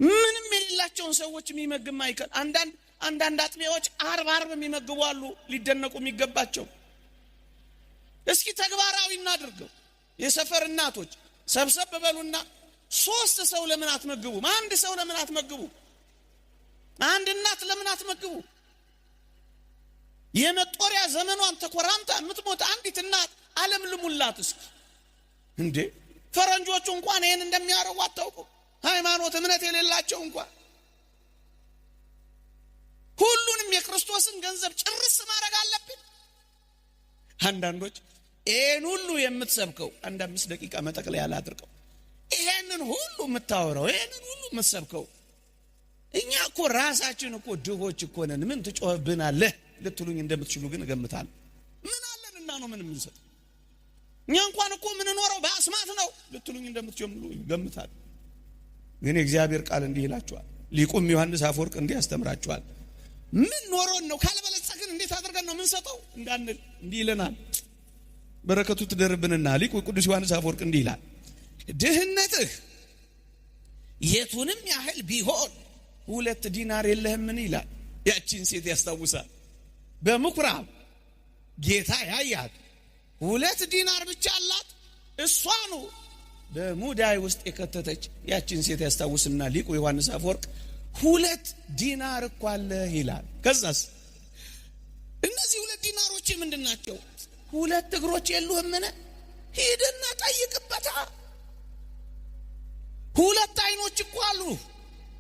ምንም የሌላቸውን ሰዎች የሚመግብ ማዕከል አንዳንድ አጥቢያዎች አርብ የሚመግቡ አሉ፣ ሊደነቁ የሚገባቸው። እስኪ ተግባራዊ እናድርገው። የሰፈር እናቶች ሰብሰብ በሉና 3 ሰው ለምን አትመግቡ? አንድ ሰው ለምን አትመግቡ? አንድ እናት ለምን አትመግቡ? የመጦሪያ ዘመኗን ተኮራምታ የምትሞት አንዲት እናት ዓለም ልሙላት እስኪ እንዴ! ፈረንጆቹ እንኳን ይሄን እንደሚያረጉ አታውቁ? ሃይማኖት እምነት የሌላቸው እንኳን ሁሉንም የክርስቶስን ገንዘብ ጭርስ ማድረግ አለብን። አንዳንዶች ይሄን ሁሉ የምትሰብከው 5 ደቂቃ መጠቅለያ አድርገው ይሄንን ሁሉ የምታወራው ይሄንን ሁሉ የምትሰብከው እኛ እኮ ራሳችን እኮ ድሆች እኮ ነን። ምን ትጮህብናለህ ልትሉኝ እንደምትችሉ ግን እገምታለሁ። ምን አለንና ነው ምን የምንሰጥ? እኛ እንኳን እኮ ምን ኖረው በአስማት ነው ልትሉኝ እንደምትችሉ እገምታለሁ። ግን የእግዚአብሔር ቃል እንዲህ ይላችኋል። ሊቁም ዮሐንስ አፈወርቅ እንዲህ ያስተምራችኋል። ምን ኖሮን ነው ካልበለጸግን እንዴት አድርገን ነው ምን ሰጠው እንዳንል እንዲህ ይለናል። በረከቱ ትደርብንና ሊቁ ቅዱስ ዮሐንስ አፈወርቅ እንዲህ ይላል። ድህነትህ የቱንም ያህል ቢሆን 2 ዲናር የለህምን ይላል። ያቺን ሴት ያስታውሳል። በምኩራብ ጌታ ያያት 2 ዲናር ብቻ አላት። እሷኑ በሙዳይ ውስጥ የከተተች ያቺን ሴት ያስታውስና ሊቁ ዮሐንስ አፈወርቅ 2 ዲናር እኮ አለ ይላል። ከዛስ እነዚህ 2 ዲናሮች ምንድናቸው? 2 እግሮች የሉህምን? ሄደና ጠይቅበታ። 2 አይኖች እኮ አሉ።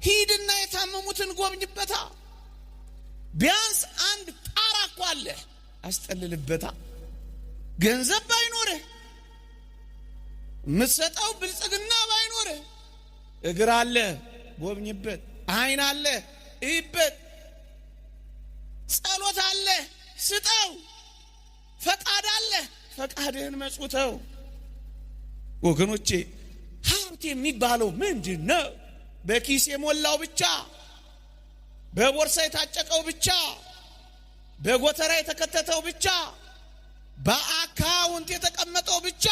ሂድና የታመሙትን ጎብኝበታ። ቢያንስ 1 ጣራ እኮ አለ፣ አስጠልልበታ። ገንዘብ ባይኖርህ የምትሰጠው ብልጽግና ባይኖርህ እግር አለ፣ ጎብኝበት። አይን አለ፣ እይበት። ጸሎት አለ፣ ስጠው። ፈቃድ አለ፣ ፈቃድህን መጽውተው። ወገኖቼ ሀብት የሚባለው ምንድን ነው? በኪስ የሞላው ብቻ፣ በቦርሳ የታጨቀው ብቻ፣ በጎተራ የተከተተው ብቻ፣ በአካውንት የተቀመጠው ብቻ፣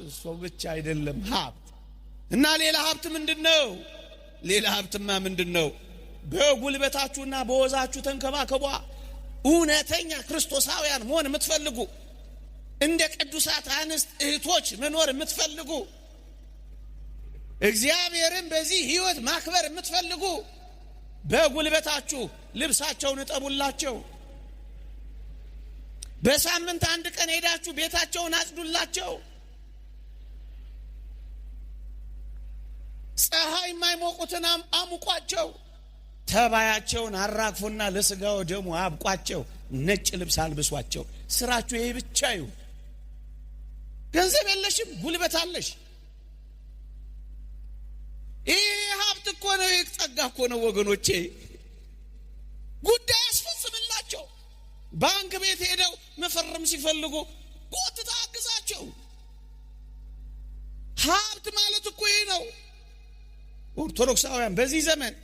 እሱ ብቻ አይደለም ሀብት። እና ሌላ ሀብት ምንድነው? ሌላ ሀብትማ ምንድነው? በጉልበታችሁና በወዛችሁ ተንከባከቧ። እውነተኛ ክርስቶሳውያን መሆን የምትፈልጉ፣ እንደ ቅዱሳት አንስት እህቶች መኖር የምትፈልጉ፣ እግዚአብሔርን በዚህ ህይወት ማክበር የምትፈልጉ፣ በጉልበታችሁ ልብሳቸውን እጠቡላቸው። በሳምንት 1 ቀን ሄዳችሁ ቤታቸውን አጽዱላቸው። ፀሐይ የማይሞቁትን አሙቋቸው። ተባያቸውን አራግፉና ለስጋው ደሙ አብቋቸው። ነጭ ልብስ አልብሷቸው። ስራችሁ ይሄ ብቻ ይሁን። ገንዘብ የለሽም፣ ጉልበት አለሽ። ይሄ ሀብት እኮ ነው፣ ጸጋ እኮ ነው ወገኖቼ። ጉዳይ አስፈጽምላቸው። ባንክ ቤት ሄደው መፈረም ሲፈልጉ ጎትታ አግዛቸው። ሀብት ማለት እኮ ይሄ ነው። ኦርቶዶክሳውያን በዚህ ዘመን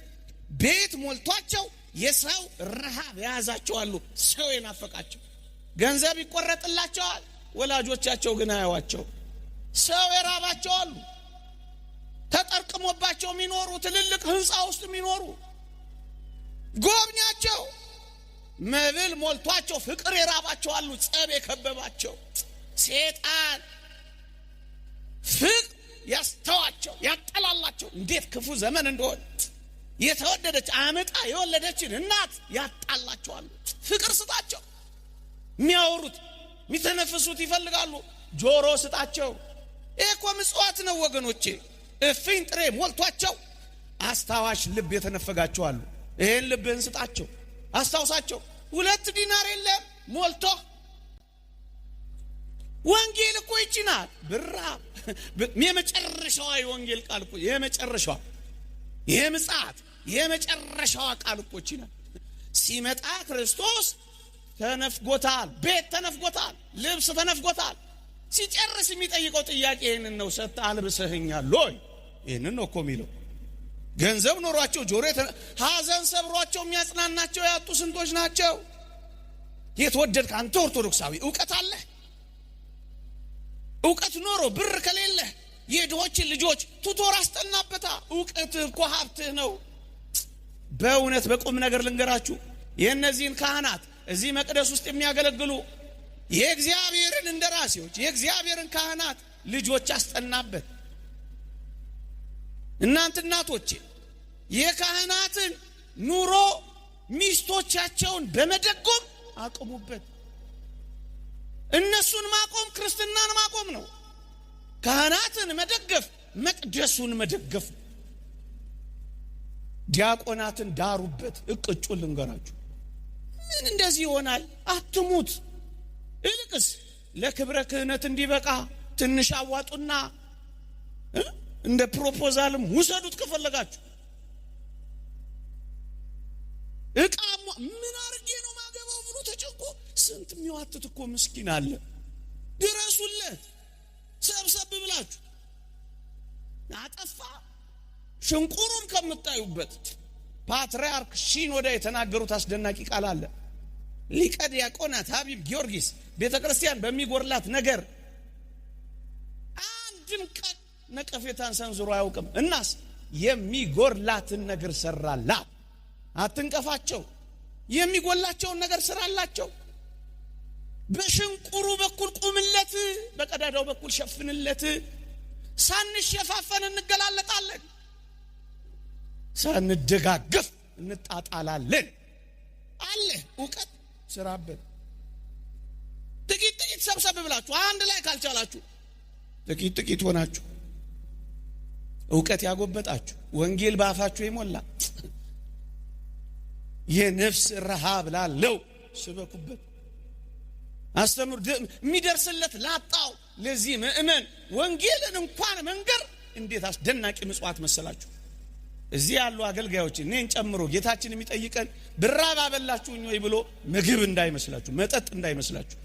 ቤት ሞልቷቸው የሰው ረሃብ የያዛቸዋሉ። ሰው የናፈቃቸው ገንዘብ ይቆረጥላቸዋል፣ ወላጆቻቸው ግን አያዋቸው። ሰው የራባቸዋሉ፣ ተጠርቅሞባቸው የሚኖሩ ትልልቅ ህንፃ ውስጥ የሚኖሩ። ጎብኛቸው። መብል ሞልቷቸው ፍቅር የራባቸዋሉ፣ ጸብ የከበባቸው። ሴጣን ፍቅር ያስተዋቸው ያጠላላቸው። እንዴት ክፉ ዘመን እንደሆነ የተወደደች አመጣ የወለደችን እናት ያጣላቸዋል። ፍቅር ስጣቸው። የሚያወሩት የሚተነፍሱት ይፈልጋሉ። ጆሮ ስጣቸው። እኮ ምጽዋት ነው ወገኖቼ። እፍኝ ጥሬ ሞልቷቸው አስታዋሽ ልብ የተነፈጋቸው አሉ። ይሄን ልብህን ስጣቸው፣ አስታውሳቸው። 2 ዲናር የለም ሞልቶ። ወንጌል እኮ ይችናል። ብራ የመጨረሻዋ የወንጌል ቃል እኮ የመጨረሻዋ የምጽአት የመጨረሻዋ ቃል እኮ ይችናል። ሲመጣ ክርስቶስ ተነፍጎታል፣ ቤት ተነፍጎታል፣ ልብስ ተነፍጎታል። ሲጨርስ የሚጠይቀው ጥያቄ ይህንን ነው፣ ሰጥተህ አልብሰኸኛል ወይ? ይህንን ነው እኮ የሚለው። ገንዘብ ኖሯቸው ጆሮ ሐዘን ሰብሯቸው የሚያጽናናቸው ያጡ ስንቶች ናቸው? የተወደድክ አንተ ኦርቶዶክሳዊ እውቀት አለህ? እውቀት ኖሮ ብር ከሌለህ የድሆችን ልጆች ቱቶር አስጠናበታ። እውቀት እኮ ሀብትህ ነው። በእውነት በቁም ነገር ልንገራችሁ፣ የእነዚህን ካህናት እዚህ መቅደስ ውስጥ የሚያገለግሉ የእግዚአብሔርን እንደራሴዎች የእግዚአብሔርን ካህናት ልጆች አስጠናበት። እናንተ እናቶች የካህናትን ኑሮ ሚስቶቻቸውን በመደጎም አቆሙበት። እነሱን ማቆም ክርስትናን ማቆም ነው። ካህናትን መደገፍ መቅደሱን መደገፍ። ዲያቆናትን ዳሩበት። እቅጩን ልንገራችሁ፣ ምን እንደዚህ ይሆናል? አትሙት። ይልቅስ ለክብረ ክህነት እንዲበቃ ትንሽ አዋጡና እንደ ፕሮፖዛልም ውሰዱት ከፈለጋችሁ። እቃማ ምን አርጌ ነው ማገባው ብሎ ተጨንቆ ስንት የሚዋትት እኮ ምስኪን አለ። ድረሱለት ሰብሰብ ብላችሁ። አጠፋ ሽንቁሩን ከምታዩበት ፓትርያርክ ሺኖዳ የተናገሩት አስደናቂ ቃል አለ። ሊቀ ዲያቆናት ሀቢብ ጊዮርጊስ ቤተክርስቲያን በሚጎርላት ነገር አንድም ቀን ነቀፌታን ሰንዝሮ አያውቅም። እናስ የሚጎርላትን ነገር ሰራላ። አትንቀፋቸው። የሚጎላቸውን ነገር ስራላቸው። በሽንቁሩ በኩል ቁምለት፣ በቀዳዳው በኩል ሸፍንለት። ሳንሸፋፈን እንገላለጣለን፣ ሳንደጋገፍ እንጣጣላለን። አለ እውቀት ስራበት። ጥቂት ጥቂት ሰብሰብ ብላችሁ አንድ ላይ ካልቻላችሁ ጥቂት ጥቂት ሆናችሁ እውቀት ያጎበጣችሁ ወንጌል ባፋችሁ የሞላ የነፍስ ረሃብ ላለው ስበኩበት፣ አስተምሩ። የሚደርስለት ላጣው ለዚህ ምእመን ወንጌልን እንኳን መንገር እንዴት አስደናቂ ምጽዋት መሰላችሁ! እዚህ ያሉ አገልጋዮች እኔን ጨምሮ ጌታችን የሚጠይቀን ብራብ አበላችሁኝ ወይ ብሎ ምግብ እንዳይመስላችሁ፣ መጠጥ እንዳይመስላችሁ።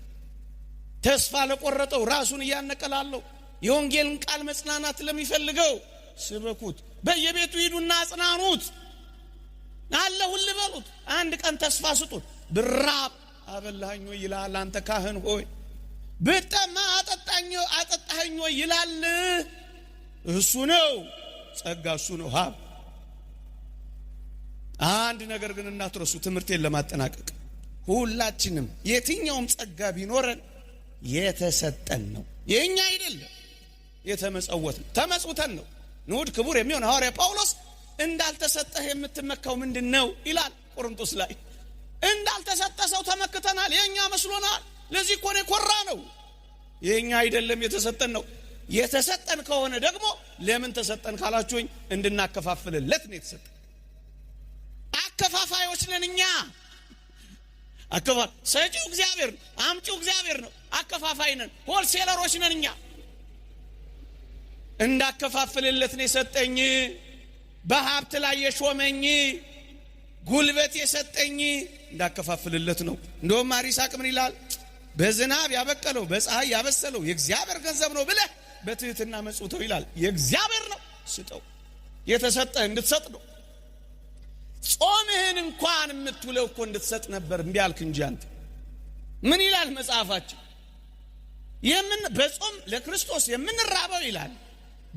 ተስፋ ለቆረጠው ራሱን እያነቀላለው የወንጌልን ቃል መጽናናት ለሚፈልገው ስበኩት። በየቤቱ ሂዱና አጽናኑት። አለሁል በሉት። አንድ ቀን ተስፋ ስጡት። ብራብ አበላኝ ወይ ይላል አንተ ካህን ሆይ። ብጠማ አጠጣኝ ወይ ይላል። እሱ ነው ጸጋ፣ እሱ ነው ሀብ። አንድ ነገር ግን እናትረሱ፣ ትምህርቴን ለማጠናቀቅ ሁላችንም የትኛውም ጸጋ ቢኖረን የተሰጠን ነው፣ የኛ አይደለም። የተመጸወት ነው፣ ተመጽውተን ነው። ንዑድ ክቡር የሚሆን ሐዋርያ ጳውሎስ እንዳልተሰጠህ የምትመካው ምንድነው ይላል ቆሮንቶስ ላይ። እንዳልተሰጠ ሰው ተመክተናል፣ የኛ መስሎናል። ለዚህ እኮ ነው ኮራ ነው። የኛ አይደለም፣ የተሰጠን ነው። የተሰጠን ከሆነ ደግሞ ለምን ተሰጠን ካላችሁኝ እንድናከፋፍልለት ነው የተሰጠን። አከፋፋዮች ነን እኛ። ሰጪው እግዚአብሔር ነው፣ አምጪው እግዚአብሔር ነው። አከፋፋይ ነን፣ ሆልሴለሮች ነን እኛ። እንዳከፋፍልለት ነው የሰጠኝ። በሀብት ላይ የሾመኝ ጉልበት የሰጠኝ እንዳከፋፍልለት ነው። እንደውም ማሪሳቅ ምን ይላል? በዝናብ ያበቀለው በፀሐይ ያበሰለው የእግዚአብሔር ገንዘብ ነው ብለህ በትህትና መጽውተው ይላል። የእግዚአብሔር ነው፣ ስጠው። የተሰጠህ እንድትሰጥ ነው። ጾምህን እንኳን የምትውለው እኮ እንድትሰጥ ነበር፣ እምቢ አልክ እንጂ አንተ። ምን ይላል መጽሐፋችን? በጾም ለክርስቶስ የምንራበው ይላል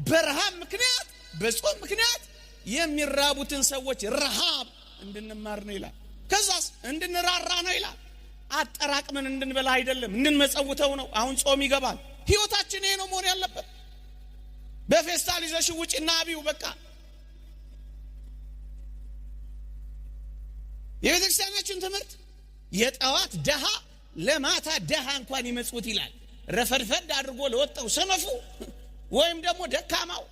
በረሃብ ምክንያት፣ በጾም ምክንያት የሚራቡትን ሰዎች ረሃብ እንድንማር ነው ይላል። ከዛስ እንድንራራ ነው ይላል። አጠራቅመን እንድንበላ አይደለም፣ እንድንመጸውተው ነው። አሁን ጾም ይገባል። ህይወታችን ይሄ ነው መሆን ያለበት። በፌስታል ይዘሽ ውጪና አቢው በቃ። የቤተክርስቲያናችን ትምህርት የጠዋት ደሃ ለማታ ደሃ እንኳን ይመጽውት ይላል። ረፈድፈድ አድርጎ ለወጣው ሰነፉ ወይም ደግሞ ደካማው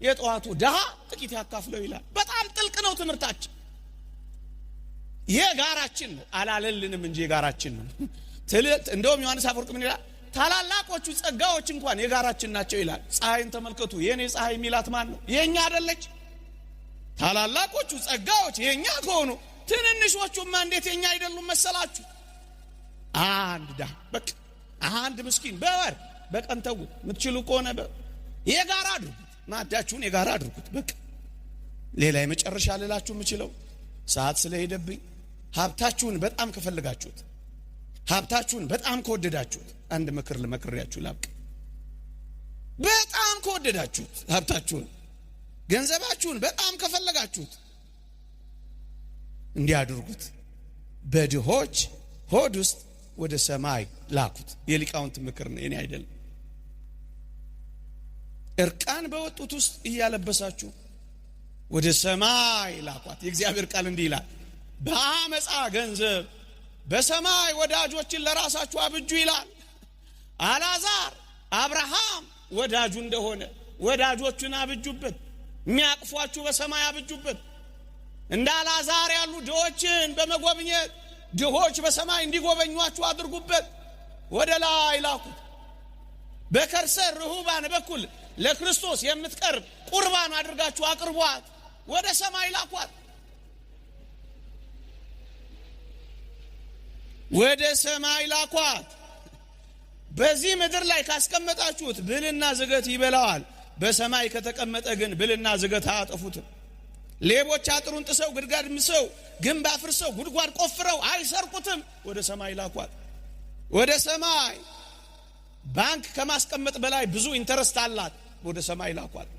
የጠዋቱ ደሃ ጥቂት ያካፍለው ይላል። በጣም ጥልቅ ነው ትምህርታችን። የጋራችን ነው አላለልንም እንጂ የጋራችን ነው። እንደውም ዮሐንስ አፈወርቅ ምን ይላል? ታላላቆቹ ጸጋዎች እንኳን የጋራችን ናቸው ይላል። ፀሐይን ተመልከቱ። የኔ ፀሐይ ሚላት ማን ነው? የኛ አይደለች? ታላላቆቹ ጸጋዎች የኛ ከሆኑ ትንንሾቹማ እንዴት የኛ አይደሉም መሰላችሁ? አንድ ዳ በቃ አንድ ምስኪን በወር በቀን ተው የምትችሉ ከሆነ የጋራ አድርጉት። ማዳችሁን የጋራ አድርጉት። በቃ ሌላ የመጨረሻ ልላችሁ የምችለው ሰዓት ስለሄደብኝ ሀብታችሁን በጣም ከፈለጋችሁት፣ ሀብታችሁን በጣም ከወደዳችሁት አንድ ምክር ልመክራችሁ ላብቅ። በጣም ከወደዳችሁት ሀብታችሁን፣ ገንዘባችሁን በጣም ከፈለጋችሁት እንዲህ አድርጉት። በድሆች ሆድ ውስጥ ወደ ሰማይ ላኩት። የሊቃውንት ምክር ነው፣ የኔ አይደለም። እርቃን በወጡት ውስጥ እያለበሳችሁ ወደ ሰማይ ላኳት። የእግዚአብሔር ቃል እንዲህ ይላል፣ በአመፃ ገንዘብ በሰማይ ወዳጆችን ለራሳችሁ አብጁ ይላል። አልዓዛር አብርሃም ወዳጁ እንደሆነ ወዳጆቹን አብጁበት። የሚያቅፏችሁ በሰማይ አብጁበት። እንደ አልዓዛር ያሉ ድሆችን በመጎብኘት ድሆች በሰማይ እንዲጎበኟችሁ አድርጉበት። ወደ ላይ ላኩት። በከርሰ ርሁባን በኩል ለክርስቶስ የምትቀርብ ቁርባን አድርጋችሁ አቅርቧት። ወደ ሰማይ ላኳት። ወደ ሰማይ ላኳት። በዚህ ምድር ላይ ካስቀመጣችሁት ብልና ዝገት ይበላዋል። በሰማይ ከተቀመጠ ግን ብልና ዝገት አያጠፉትም። ሌቦች አጥሩን ጥሰው ግድጋድ ምሰው ግንብ አፍርሰው ጉድጓድ ቆፍረው አይሰርቁትም። ወደ ሰማይ ላኳት። ወደ ሰማይ ባንክ ከማስቀመጥ በላይ ብዙ ኢንተረስት አላት። ወደ ሰማይ ላኳት።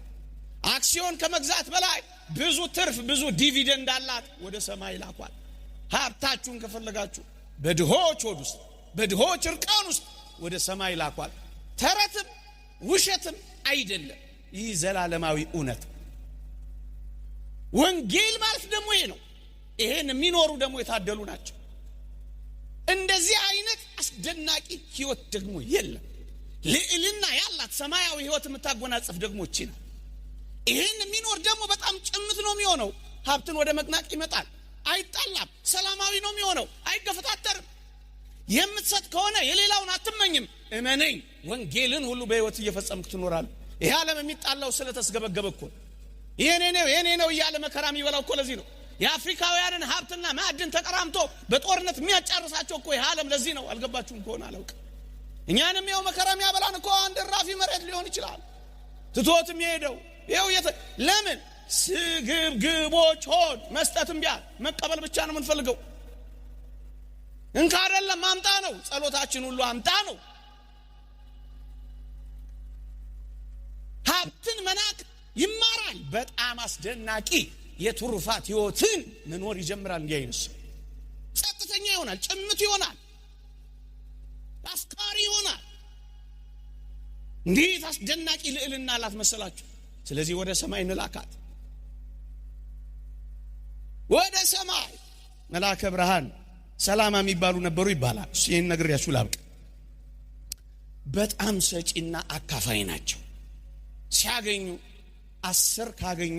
አክሲዮን ከመግዛት በላይ ብዙ ትርፍ ብዙ ዲቪደንድ አላት። ወደ ሰማይ ላኳት። ሀብታችሁን ከፈለጋችሁ በድሆች ሆድ ውስጥ በድሆች እርቃን ውስጥ ወደ ሰማይ ላኳት። ተረትም ውሸትም አይደለም። ይህ ዘላለማዊ እውነት። ወንጌል ማለት ደግሞ ይሄ ነው። ይሄን የሚኖሩ ደግሞ የታደሉ ናቸው። እንደዚህ አይነት አስደናቂ ህይወት ደግሞ የለም። ልዕልና ያላት ሰማያዊ ህይወት የምታጎናጽፍ ደግሞ እቺ ናት። ይሄን የሚኖር ደግሞ በጣም ጭምት ነው የሚሆነው። ሀብትን ወደ መቅናቅ ይመጣል፣ አይጣላም። ሰላማዊ ነው የሚሆነው፣ አይገፈታተርም። የምትሰጥ ከሆነ የሌላውን አትመኝም። እመነኝ፣ ወንጌልን ሁሉ በህይወት እየፈጸምክ ትኖራለህ። ይሄ ዓለም የሚጣላው ስለተስገበገበ እኮ የኔ ነው እያለ መከራ የሚበላው እኮ ለዚህ ነው። የአፍሪካውያንን ሀብትና ማዕድን ተቀራምቶ በጦርነት የሚያጫርሳቸው እኮ ይሄ ዓለም ለዚህ ነው። አልገባችሁም ከሆነ አላውቅም። እኛንም ይኸው መከራ የሚያበላን እኮ አንድ ራፊ መሬት ሊሆን ይችላል ትቶት የሚሄደው። ይኸው ለምን ስግብግቦች ሆድ መስጠትም ቢያል መቀበል ብቻ ነው የምንፈልገው። እንካ አይደለም አምጣ ነው ጸሎታችን ሁሉ አምጣ ነው። ሀብትን መናቅ ይማራል። በጣም አስደናቂ የትሩፋት ህይወትን መኖር ይጀምራል። እንዲህ አይነት ሰው ጸጥተኛ ይሆናል፣ ጭምት ይሆናል፣ አፍቃሪ ይሆናል። እንዴት አስደናቂ ልዕልና አላት መሰላችሁ። ስለዚህ ወደ ሰማይ እንላካት። ወደ ሰማይ መልአከ ብርሃን ሰላማ የሚባሉ ነበሩ ይባላል። ይህን ነግሬያችሁ ላብቅ። በጣም ሰጪና አካፋይ ናቸው። ሲያገኙ 10 ካገኙ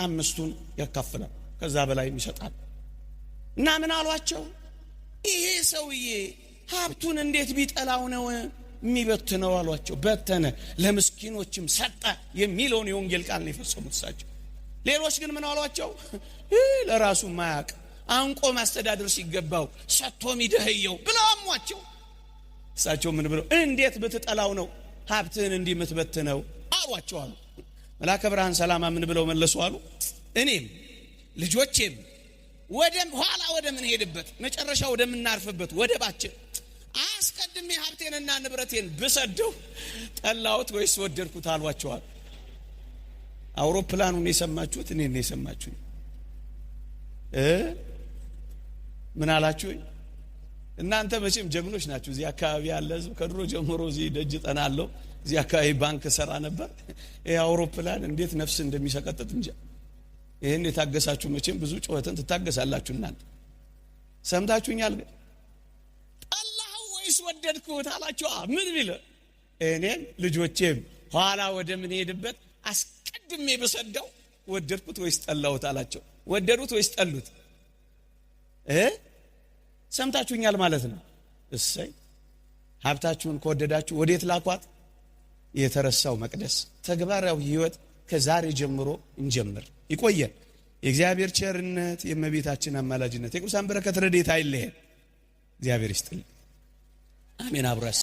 5ቱን ያካፍላል፣ ከዛ በላይ ይሰጣል። እና ምን አሏቸው? ይሄ ሰውዬ ሀብቱን እንዴት ቢጠላው ነው የሚበትነው አሏቸው። በተነ ለምስኪኖችም ሰጠ የሚለውን የወንጌል ቃል ነው የፈጸሙት እሳቸው። ሌሎች ግን ምን አሏቸው? ለራሱ ማያቅ አንቆ ማስተዳደር ሲገባው ሰጥቶ ሚደህየው ብለው አሟቸው። እሳቸው ምን ብለው እንዴት ብትጠላው ነው ሀብትን እንዲህ የምትበትነው አሏቸው አሉ። መልአከ ብርሃን ሰላማ ምን ብለው መለሱ አሉ? እኔም ልጆቼም ወደ ኋላ ወደ ምን ሄድበት መጨረሻ ወደ ምናርፍበት ወደ ባችን አስቀድሜ ሀብቴንና ንብረቴን ብሰደው ጠላሁት ወይስ ወደድኩት አሏቸው አሉ። አውሮፕላኑን የሰማችሁት እኔ ነው የሰማችሁኝ። ምን አላችሁ? እናንተ መቼም ጀግኖች ናችሁ። እዚህ አካባቢ ያለ ህዝብ ከድሮ ጀምሮ እዚህ ደጅ ጠናለው እዚህ አካባቢ ባንክ ሰራ ነበር። ይሄ አውሮፕላን እንዴት ነፍስ እንደሚሰቀጥጥ እንጂ ይሄን የታገሳችሁ መቼም ብዙ ጩኸትን ትታገሳላችሁ። እናንተ ሰምታችሁኛል። ግን ጠላሁ ወይስ ወደድኩት አላችሁ። ምን ቢለ እኔም ልጆቼም ኋላ ወደ ምን ሄድበት አስቀድሜ በሰደው ወደድኩት ወይስ ጠላሁት አላቸው። ወደዱት ወይስ ጠሉት? ሰምታችሁኛል ማለት ነው። እሰይ ሀብታችሁን ከወደዳችሁ ወዴት ላኳት? የተረሳው መቅደስ። ተግባራዊ ህይወት ከዛሬ ጀምሮ እንጀምር። ይቆየን። የእግዚአብሔር ቸርነት፣ የእመቤታችን አማላጅነት፣ የቅዱሳን በረከት ረድኤት አይለየን። እግዚአብሔር ይስጥልን። አሜን። አብራስ